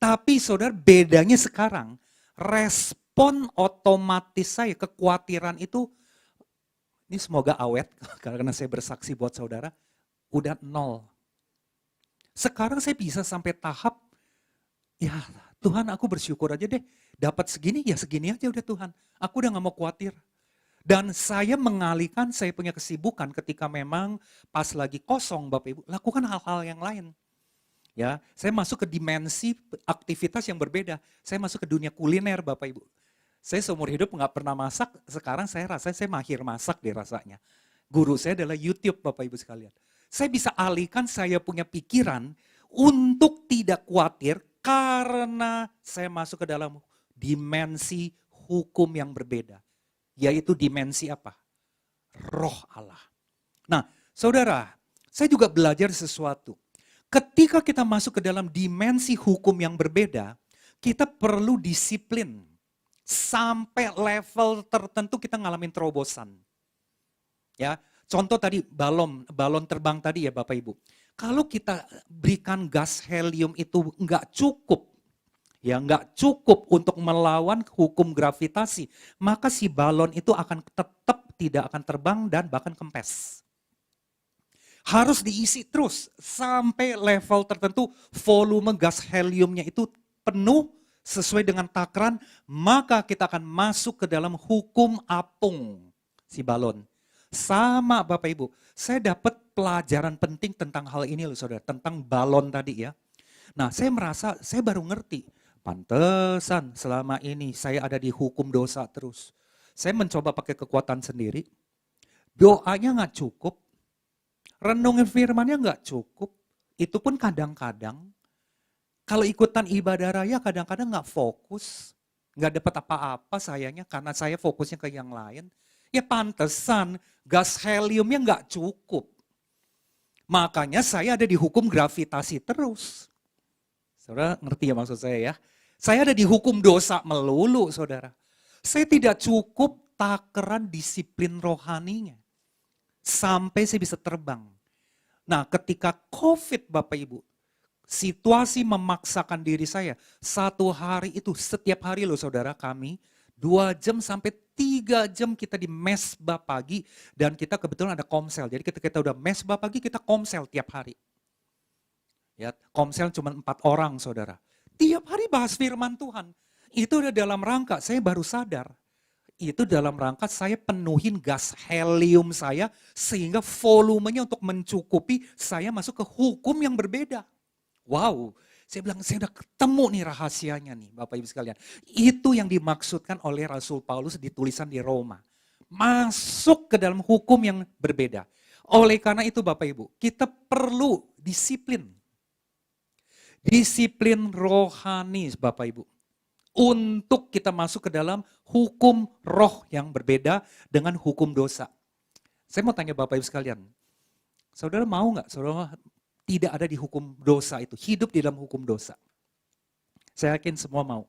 S5: Tapi saudara bedanya sekarang, respon otomatis saya, kekhawatiran itu, ini semoga awet karena saya bersaksi buat saudara, udah 0. Sekarang saya bisa sampai tahap, ya Tuhan aku bersyukur aja deh, dapat segini ya segini aja udah Tuhan. Aku udah gak mau khawatir. Dan saya mengalihkan saya punya kesibukan ketika memang pas lagi kosong Bapak Ibu, lakukan hal-hal yang lain. Ya, saya masuk ke dimensi aktivitas yang berbeda. Saya masuk ke dunia kuliner Bapak Ibu. Saya seumur hidup nggak pernah masak, sekarang saya rasa saya mahir masak deh rasanya. Guru saya adalah YouTube Bapak Ibu sekalian. Saya bisa alihkan saya punya pikiran untuk tidak khawatir karena saya masuk ke dalam dimensi hukum yang berbeda. Yaitu dimensi apa? Roh Allah. Nah, saudara, saya juga belajar sesuatu. Ketika kita masuk ke dalam dimensi hukum yang berbeda, kita perlu disiplin. Sampai level tertentu kita ngalamin terobosan. Ya, contoh tadi balon terbang tadi ya Bapak Ibu. Kalau kita berikan gas helium itu nggak cukup, ya nggak cukup untuk melawan hukum gravitasi, maka si balon itu akan tetap tidak akan terbang dan bahkan kempes. Harus diisi terus sampai level tertentu volume gas heliumnya itu penuh sesuai dengan takaran, maka kita akan masuk ke dalam hukum apung si balon. Sama Bapak Ibu, saya dapat pelajaran penting tentang hal ini loh saudara, tentang balon tadi ya. Nah saya merasa, saya baru ngerti, pantesan selama ini saya ada di hukum dosa terus. Saya mencoba pakai kekuatan sendiri, doanya gak cukup, renungin firmannya gak cukup, itu pun kadang-kadang, kalau ikutan ibadah raya kadang-kadang gak fokus, gak dapat apa-apa sayangnya karena saya fokusnya ke yang lain. Ya pantesan gas heliumnya gak cukup. Makanya saya ada di hukum gravitasi terus. Saudara ngerti ya maksud saya ya? Saya ada di hukum dosa melulu saudara. Saya tidak cukup takaran disiplin rohaninya. Sampai saya bisa terbang. Nah ketika COVID Bapak Ibu, situasi memaksakan diri saya. Satu hari itu setiap hari loh saudara kami, 2 jam sampai 3 jam kita di mesbah pagi dan kita kebetulan ada komsel. Jadi ketika kita udah mesbah pagi kita komsel tiap hari. Ya, komsel cuma 4 orang saudara. Tiap hari bahas firman Tuhan. Itu udah dalam rangka, saya baru sadar. Itu dalam rangka saya penuhin gas helium saya sehingga volumenya untuk mencukupi saya masuk ke hukum yang berbeda. Wow, saya bilang saya udah ketemu nih rahasianya nih Bapak Ibu sekalian. Itu yang dimaksudkan oleh Rasul Paulus di tulisan di Roma. Masuk ke dalam hukum yang berbeda. Oleh karena itu Bapak Ibu, kita perlu disiplin. Disiplin rohani Bapak Ibu. Untuk kita masuk ke dalam hukum roh yang berbeda dengan hukum dosa. Saya mau tanya Bapak Ibu sekalian. Saudara mau nggak? Saudara tidak ada di hukum dosa itu, hidup di dalam hukum dosa. Saya yakin semua mau.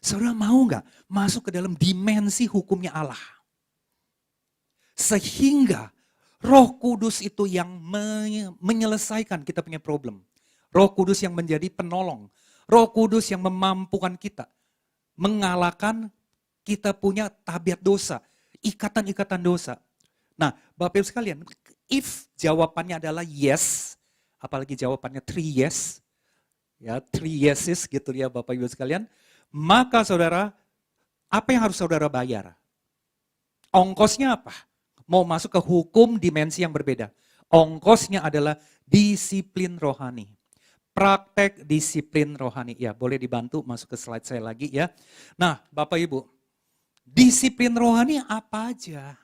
S5: Saudara mau nggak masuk ke dalam dimensi hukumnya Allah? Sehingga Roh Kudus itu yang menyelesaikan kita punya problem. Roh Kudus yang menjadi penolong. Roh Kudus yang memampukan kita mengalahkan kita punya tabiat dosa, ikatan-ikatan dosa. Nah, Bapak Ibu sekalian, if jawabannya adalah yes, apalagi jawabannya 3 yes, ya 3 yeses gitu ya Bapak Ibu sekalian, maka saudara, apa yang harus saudara bayar? Ongkosnya apa? Mau masuk ke hukum dimensi yang berbeda. Ongkosnya adalah disiplin rohani. Praktek disiplin rohani. Ya, boleh dibantu masuk ke slide saya lagi ya. Nah, Bapak Ibu, disiplin rohani apa aja?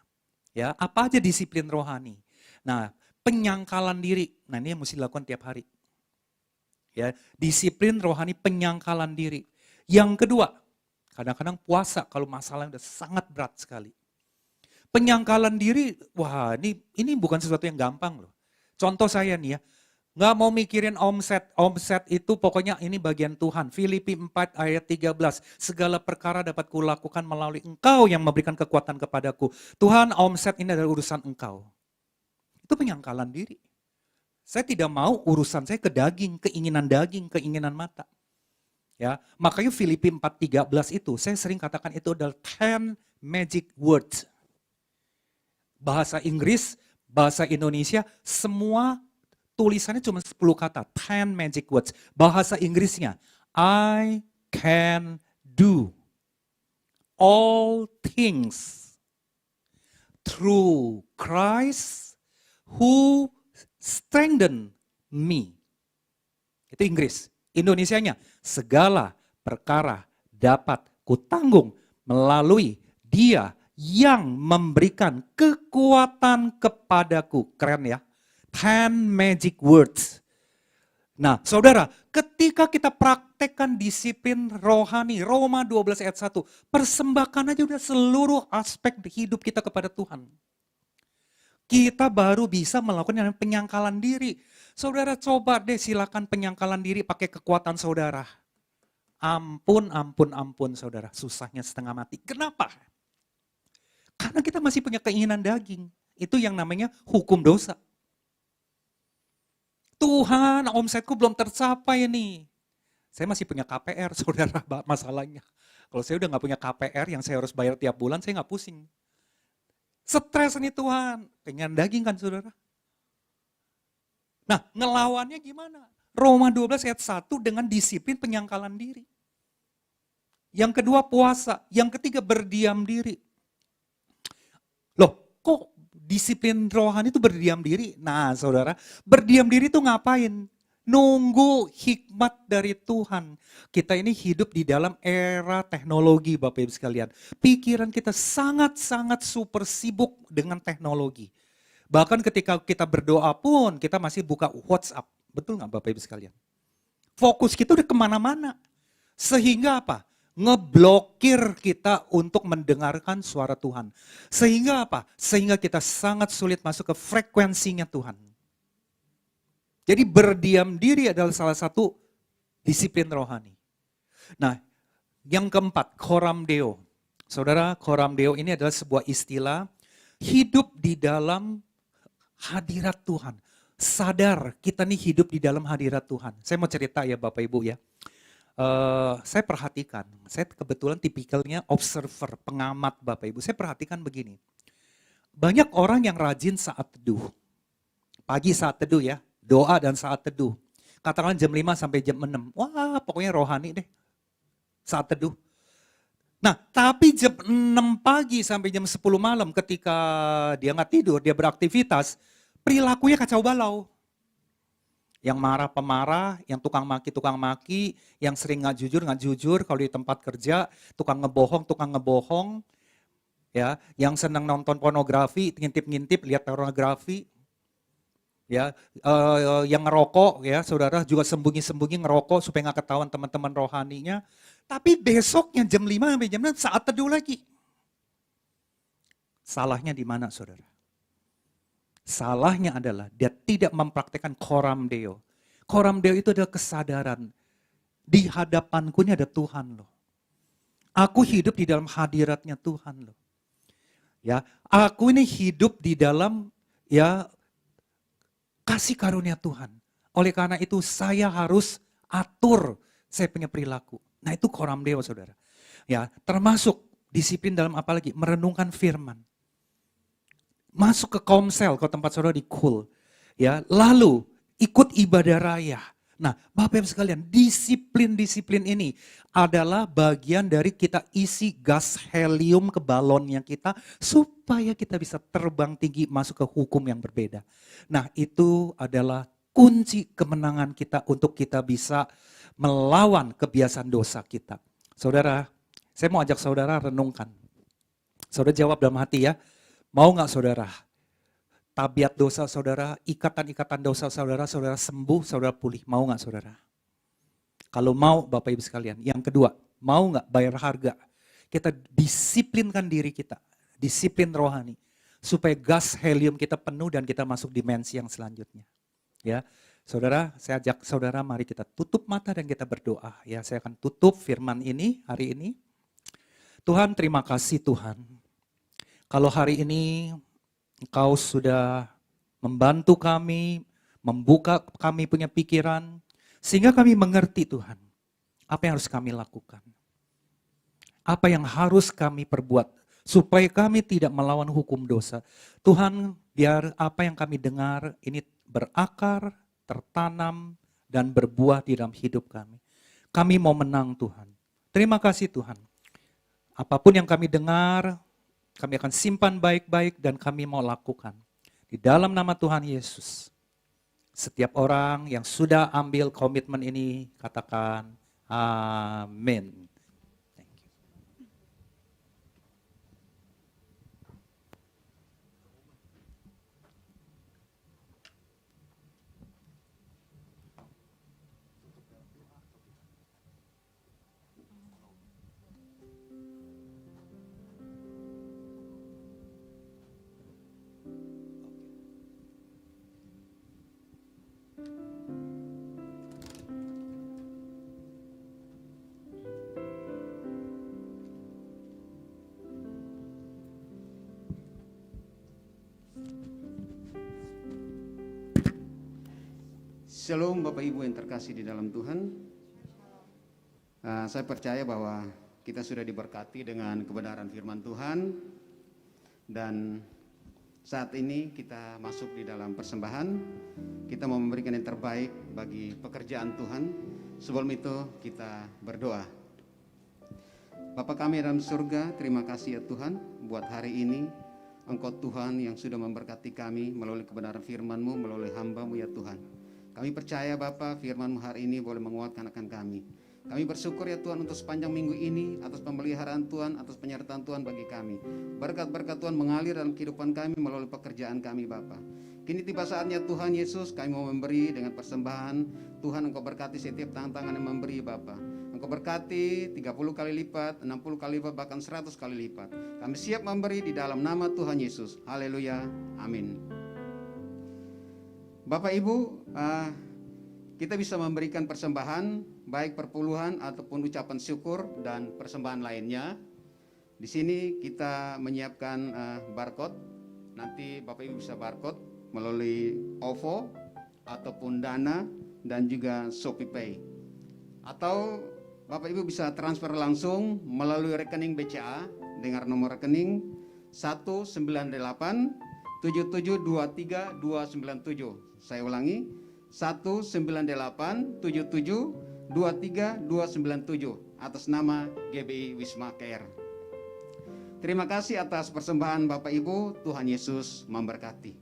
S5: Ya, apa aja disiplin rohani? Nah, penyangkalan diri. Nah, ini yang mesti dilakukan tiap hari. Ya, disiplin rohani penyangkalan diri. Yang kedua, kadang-kadang puasa kalau masalahnya udah sangat berat sekali. Penyangkalan diri, wah ini bukan sesuatu yang gampang loh. Contoh saya nih ya, nggak mau mikirin omset itu pokoknya ini bagian Tuhan. Filipi 4 ayat 13, segala perkara dapat kulakukan melalui Engkau yang memberikan kekuatan kepadaku. Tuhan, omset ini adalah urusan Engkau. Itu penyangkalan diri. Saya tidak mau urusan saya ke daging, keinginan mata. Ya, makanya Filipi 4:13 itu saya sering katakan itu adalah 10 magic words. Bahasa Inggris, bahasa Indonesia, semua tulisannya cuma 10 kata, 10 magic words. Bahasa Inggrisnya, I can do all things through Christ who strengthen me. Itu Inggris. Indonesianya, segala perkara dapat kutanggung melalui Dia yang memberikan kekuatan kepadaku. Keren ya. 10 magic words. Nah, saudara, ketika kita praktekkan disiplin rohani, Roma 12 ayat 1, persembahkan aja udah seluruh aspek hidup kita kepada Tuhan. Kita baru bisa melakukan yang penyangkalan diri. Saudara coba deh silakan penyangkalan diri pakai kekuatan saudara. Ampun, ampun, ampun saudara, susahnya setengah mati. Kenapa? Karena kita masih punya keinginan daging. Itu yang namanya hukum dosa. Tuhan, omsetku belum tercapai nih. Saya masih punya KPR, saudara, masalahnya. Kalau saya udah gak punya KPR yang saya harus bayar tiap bulan, saya gak pusing. Stres nih Tuhan, pengen daging kan saudara. Nah, ngelawannya gimana? Roma 12 ayat 1 dengan disiplin penyangkalan diri. Yang kedua puasa, yang ketiga berdiam diri. Loh, kok disiplin rohani itu berdiam diri? Nah saudara, berdiam diri itu ngapain? Nunggu hikmat dari Tuhan. Kita ini hidup di dalam era teknologi Bapak Ibu sekalian. Pikiran kita sangat-sangat super sibuk dengan teknologi. Bahkan ketika kita berdoa pun kita masih buka WhatsApp. Betul nggak Bapak Ibu sekalian? Fokus kita udah kemana-mana. Sehingga apa? Ngeblokir kita untuk mendengarkan suara Tuhan. Sehingga apa? Sehingga kita sangat sulit masuk ke frekuensinya Tuhan. Jadi berdiam diri adalah salah satu disiplin rohani. Nah, yang keempat, Coram Deo. Saudara, Coram Deo ini adalah sebuah istilah hidup di dalam hadirat Tuhan. Sadar kita nih hidup di dalam hadirat Tuhan. Saya mau cerita ya Bapak Ibu ya. Saya perhatikan, saya kebetulan tipikalnya observer, pengamat Bapak Ibu. Saya perhatikan begini, banyak orang yang rajin saat teduh. Pagi saat teduh ya, doa dan saat teduh. Katakanlah jam 5 sampai jam 6. Wah pokoknya rohani deh, saat teduh. Nah tapi jam 6 pagi sampai jam 10 malam ketika dia nggak tidur, dia beraktivitas, perilakunya kacau balau. Yang marah pemarah, yang tukang maki, yang sering nggak jujur, kalau di tempat kerja, tukang ngebohong, ya, yang senang nonton pornografi, ngintip-ngintip, lihat pornografi, ya, yang ngerokok, ya, saudara juga sembunyi-sembunyi ngerokok supaya nggak ketahuan teman-teman rohaninya. Tapi besoknya jam 5 sampai jam 6 saat teduh lagi. Salahnya di mana, saudara? Salahnya adalah dia tidak mempraktekkan Coram Deo. Coram Deo itu adalah kesadaran. Di hadapanku ini ada Tuhan loh. Aku hidup di dalam hadiratnya Tuhan loh. Ya, aku ini hidup di dalam ya kasih karunia Tuhan. Oleh karena itu saya harus atur saya punya perilaku. Nah itu Coram Deo saudara. Ya, termasuk disiplin dalam apa lagi? Merenungkan firman. Masuk ke komsel, ke tempat saudara di cool. Ya, lalu ikut ibadah raya. Nah, Bapak Ibu sekalian, disiplin-disiplin ini adalah bagian dari kita isi gas helium ke balonnya kita supaya kita bisa terbang tinggi masuk ke hukum yang berbeda. Nah, itu adalah kunci kemenangan kita untuk kita bisa melawan kebiasaan dosa kita. Saudara, saya mau ajak saudara renungkan. Saudara jawab dalam hati ya. Mau gak saudara, tabiat dosa saudara, ikatan-ikatan dosa saudara, saudara sembuh, saudara pulih. Mau gak saudara? Kalau mau Bapak Ibu sekalian. Yang kedua, mau gak bayar harga? Kita disiplinkan diri kita, disiplin rohani. Supaya gas helium kita penuh dan kita masuk dimensi yang selanjutnya. Ya, saudara, saya ajak saudara mari kita tutup mata dan kita berdoa. Ya, saya akan tutup firman ini hari ini. Tuhan terima kasih Tuhan. Kalau hari ini Engkau sudah membantu kami, membuka kami punya pikiran, sehingga kami mengerti Tuhan, apa yang harus kami lakukan. Apa yang harus kami perbuat, supaya kami tidak melawan hukum dosa. Tuhan, biar apa yang kami dengar ini berakar, tertanam, dan berbuah di dalam hidup kami. Kami mau menang Tuhan. Terima kasih Tuhan. Apapun yang kami dengar, kami akan simpan baik-baik dan kami mau lakukan. Di dalam nama Tuhan Yesus. Setiap orang yang sudah ambil komitmen ini, katakan amin. Thank you.
S6: Shalom Bapak Ibu yang terkasih di dalam Tuhan. Saya percaya bahwa kita sudah diberkati dengan kebenaran firman Tuhan. Dan saat ini kita masuk di dalam persembahan. Kita mau memberikan yang terbaik bagi pekerjaan Tuhan. Sebelum itu kita berdoa. Bapa kami dalam surga, terima kasih ya Tuhan buat hari ini. Engkau Tuhan yang sudah memberkati kami melalui kebenaran firman-Mu, melalui hamba-Mu ya Tuhan. Kami percaya Bapa firman-Mu hari ini boleh menguatkan akan kami. Kami bersyukur ya Tuhan untuk sepanjang minggu ini atas pemeliharaan Tuhan, atas penyertaan Tuhan bagi kami. Berkat-berkat Tuhan mengalir dalam kehidupan kami melalui pekerjaan kami Bapa. Kini tiba saatnya Tuhan Yesus kami mau memberi dengan persembahan. Tuhan Engkau berkati setiap tangan yang memberi Bapa. Engkau berkati 30 kali lipat, 60 kali lipat, bahkan 100 kali lipat. Kami siap memberi di dalam nama Tuhan Yesus. Haleluya. Amin. Bapak Ibu, kita bisa memberikan persembahan, baik perpuluhan ataupun ucapan syukur dan persembahan lainnya. Di sini kita menyiapkan barcode. Nanti Bapak Ibu bisa barcode melalui OVO ataupun Dana dan juga ShopeePay. Atau Bapak Ibu bisa transfer langsung melalui rekening BCA dengan nomor rekening 198 7723 297. Saya ulangi, 198 77 23 297 atas nama GBI Wisma Care. Terima kasih atas persembahan Bapak Ibu. Tuhan Yesus memberkati.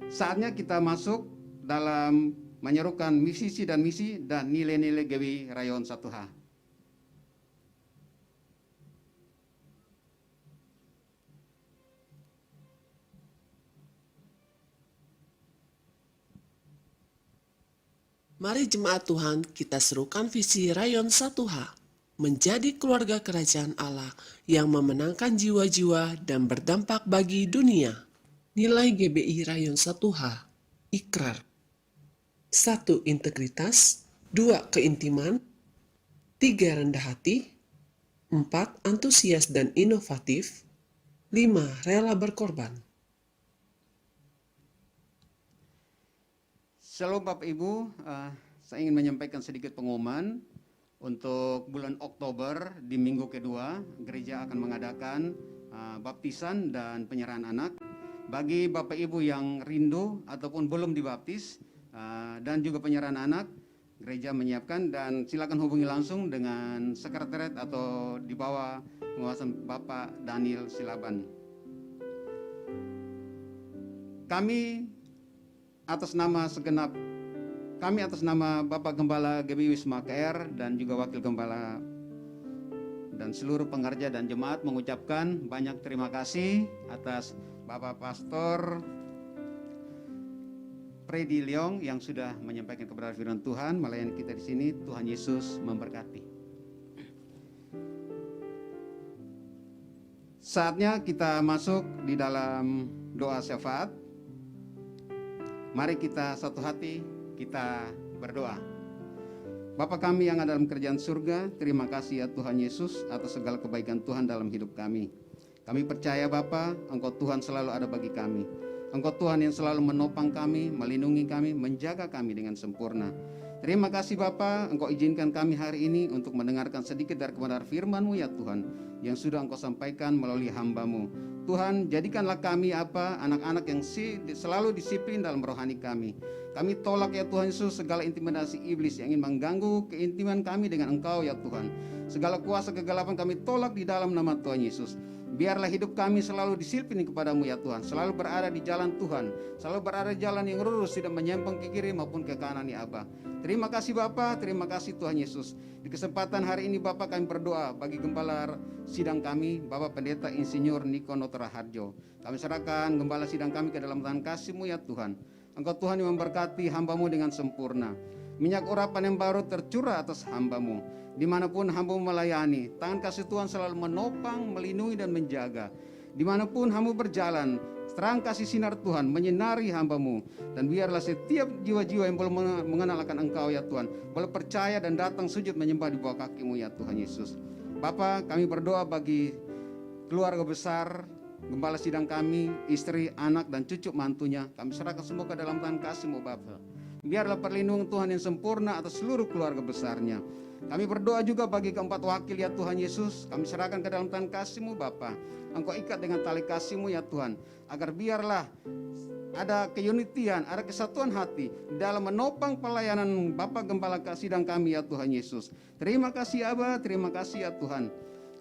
S6: Saatnya kita masuk dalam menyerukan misi dan nilai-nilai GBI Rayon 1H.
S7: Mari jemaat Tuhan kita serukan visi Rayon 1H, menjadi keluarga kerajaan Allah yang memenangkan jiwa-jiwa dan berdampak bagi dunia. Nilai GBI Rayon 1H, ikrar. 1. Integritas. 2. Keintiman. 3. Rendah hati. 4. Antusias dan inovatif. 5. Rela berkorban.
S6: Shalom Bapak Ibu, saya ingin menyampaikan sedikit pengumuman. Untuk bulan Oktober di minggu kedua, gereja akan mengadakan baptisan dan penyerahan anak. Bagi Bapak Ibu yang rindu ataupun belum dibaptis dan juga penyerahan anak, gereja menyiapkan dan silakan hubungi langsung dengan sekretariat atau di bawah pengawasan Bapak Daniel Silaban. Kami atas nama Bapak Gembala GBI Wisma KR dan juga Wakil Gembala dan seluruh pengerja dan jemaat mengucapkan banyak terima kasih atas Bapak Pastor Freddy Leong yang sudah menyampaikan kebenaran firman Tuhan, melayani kita di sini. Tuhan Yesus memberkati. Saatnya kita masuk di dalam doa syafaat. Mari kita satu hati, kita berdoa. Bapa kami yang ada dalam kerajaan surga, terima kasih ya Tuhan Yesus atas segala kebaikan Tuhan dalam hidup kami. Kami percaya Bapa, Engkau Tuhan selalu ada bagi kami. Engkau Tuhan yang selalu menopang kami, melindungi kami, menjaga kami dengan sempurna. Terima kasih Bapa, Engkau izinkan kami hari ini untuk mendengarkan sedikit dari kebenaran firman-Mu ya Tuhan, yang sudah Engkau sampaikan melalui hamba-Mu. Tuhan, jadikanlah kami anak-anak yang selalu disiplin dalam rohani kami. Kami tolak ya Tuhan Yesus segala intimidasi iblis yang ingin mengganggu keintiman kami dengan Engkau ya Tuhan. Segala kuasa kegelapan kami tolak di dalam nama Tuhan Yesus. Biarlah hidup kami selalu disilpini kepadamu ya Tuhan. Selalu berada di jalan Tuhan. Selalu berada di jalan yang lurus, tidak menyimpang ke kiri maupun ke kanan ya Aba. Terima kasih Bapa, terima kasih Tuhan Yesus. Di kesempatan hari ini Bapa kami berdoa bagi gembala sidang kami, Bapak Pendeta Insinyur Niko Noto Raharjo. Kami serahkan gembala sidang kami ke dalam tangan kasih-Mu ya Tuhan. Engkau Tuhan yang memberkati hamba-Mu dengan sempurna. Minyak urapan yang baru tercurah atas hamba-Mu. Dimanapun hamba-Mu melayani, tangan kasih Tuhan selalu menopang, melindungi dan menjaga. Dimanapun hamba berjalan, terang kasih sinar Tuhan menyinari hamba-Mu. Dan biarlah setiap jiwa-jiwa yang belum mengenal akan Engkau ya Tuhan, boleh percaya dan datang sujud menyembah di bawah kaki-Mu ya Tuhan Yesus. Bapa, kami berdoa bagi keluarga besar, gembala sidang kami, istri, anak, dan cucu mantunya. Kami serahkan semua ke dalam tangan kasih-Mu Bapa. Biarlah perlindungan Tuhan yang sempurna atas seluruh keluarga besarnya. Kami berdoa juga bagi keempat wakil ya Tuhan Yesus. Kami serahkan ke dalam tangan kasih-Mu Bapa. Engkau ikat dengan tali kasih-Mu ya Tuhan. Agar biarlah ada keunitian, ada kesatuan hati dalam menopang pelayanan Bapak Gembala sidang kami ya Tuhan Yesus. Terima kasih Aba, terima kasih ya Tuhan.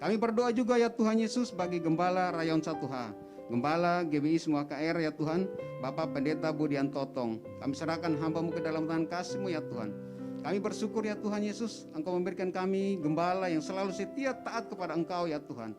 S6: Kami berdoa juga ya Tuhan Yesus bagi Gembala Rayon 1H, Gembala GBI Semua KR ya Tuhan, Bapak Pendeta Budian Totong. Kami serahkan hamba-Mu ke dalam tangan kasih-Mu ya Tuhan. Kami bersyukur ya Tuhan Yesus, Engkau memberikan kami gembala yang selalu setia taat kepada Engkau ya Tuhan.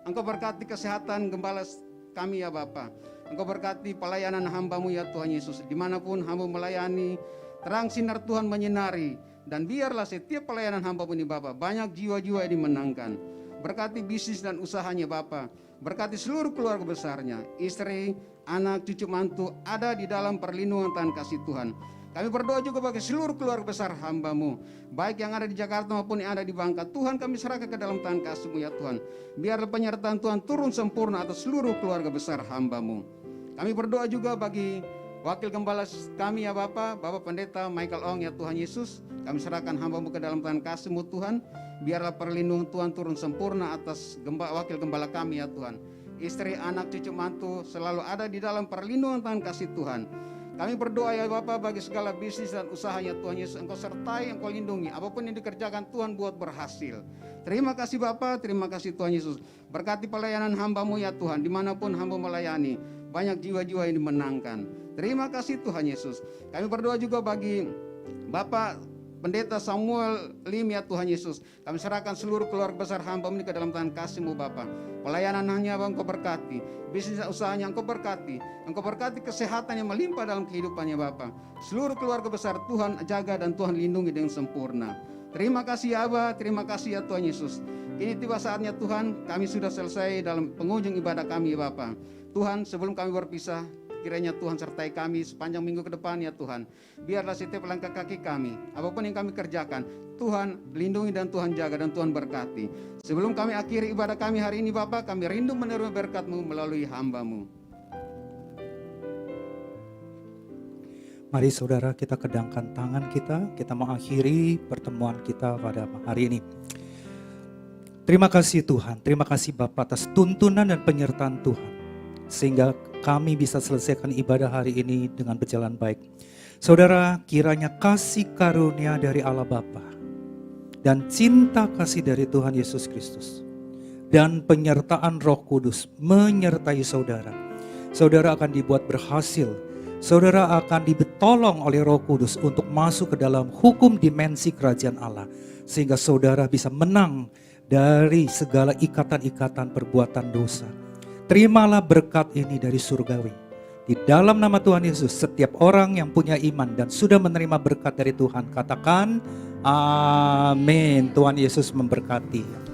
S6: Engkau berkati kesehatan gembala kami ya Bapa. Engkau berkati pelayanan hamba-Mu ya Tuhan Yesus. Dimanapun hamba melayani, terang sinar Tuhan menyinari. Dan biarlah setiap pelayanan hamba-Mu ini Bapa, banyak jiwa-jiwa yang dimenangkan. Berkati bisnis dan usahanya Bapa. Berkati seluruh keluarga besarnya, istri, anak, cucu mantu ada di dalam perlindungan tangan kasih Tuhan. Kami berdoa juga bagi seluruh keluarga besar hamba-Mu, baik yang ada di Jakarta maupun yang ada di Bangka. Tuhan kami serahkan ke dalam tangan kasih-Mu ya Tuhan. Biarlah penyertaan Tuhan turun sempurna atas seluruh keluarga besar hamba-Mu. Kami berdoa juga bagi wakil gembala kami ya Bapak Pendeta Michael Ong ya Tuhan Yesus. Kami serahkan hamba-Mu ke dalam tangan kasih-Mu Tuhan. Biarlah perlindungan Tuhan turun sempurna atas wakil gembala kami ya Tuhan. Istri, anak, cucu mantu selalu ada di dalam perlindungan tangan kasih Tuhan. Kami berdoa ya Bapak bagi segala bisnis dan usahanya Tuhan Yesus. Engkau sertai, Engkau lindungi. Apapun yang dikerjakan Tuhan buat berhasil. Terima kasih Bapak, terima kasih Tuhan Yesus. Berkati pelayanan hamba-Mu ya Tuhan. Dimanapun hamba melayani, banyak jiwa-jiwa yang dimenangkan. Terima kasih Tuhan Yesus. Kami berdoa juga bagi Bapak Pendeta Samuel Lim ya Tuhan Yesus. Kami serahkan seluruh keluarga besar hamba-Mu ke dalam tangan kasih-Mu Bapa. Pelayanannya Engkau berkati, bisnis usahanya Engkau berkati. Engkau berkati kesehatan yang melimpah dalam kehidupannya Bapa. Seluruh keluarga besar Tuhan jaga dan Tuhan lindungi dengan sempurna. Terima kasih Aba, terima kasih ya Tuhan Yesus. Kini tiba saatnya Tuhan, kami sudah selesai dalam penghujung ibadah kami Bapa. Tuhan, sebelum kami berpisah, kiranya Tuhan sertai kami sepanjang minggu ke depan ya Tuhan. Biarlah setiap langkah kaki kami, apapun yang kami kerjakan, Tuhan lindungi dan Tuhan jaga dan Tuhan berkati. Sebelum kami akhiri ibadah kami hari ini Bapa, kami rindu menerima berkat-Mu melalui hamba-Mu.
S5: Mari saudara kita kedangkan tangan kita mengakhiri pertemuan kita pada hari ini. Terima kasih Tuhan, terima kasih Bapak atas tuntunan dan penyertaan Tuhan. Sehingga kami bisa selesaikan ibadah hari ini dengan berjalan baik. Saudara, kiranya kasih karunia dari Allah Bapa dan cinta kasih dari Tuhan Yesus Kristus dan penyertaan Roh Kudus menyertai saudara. Saudara akan dibuat berhasil. Saudara akan ditolong oleh Roh Kudus untuk masuk ke dalam hukum dimensi kerajaan Allah. Sehingga saudara bisa menang dari segala ikatan-ikatan perbuatan dosa. Terimalah berkat ini dari surgawi. Di dalam nama Tuhan Yesus, setiap orang yang punya iman dan sudah menerima berkat dari Tuhan, katakan amin. Tuhan Yesus memberkati.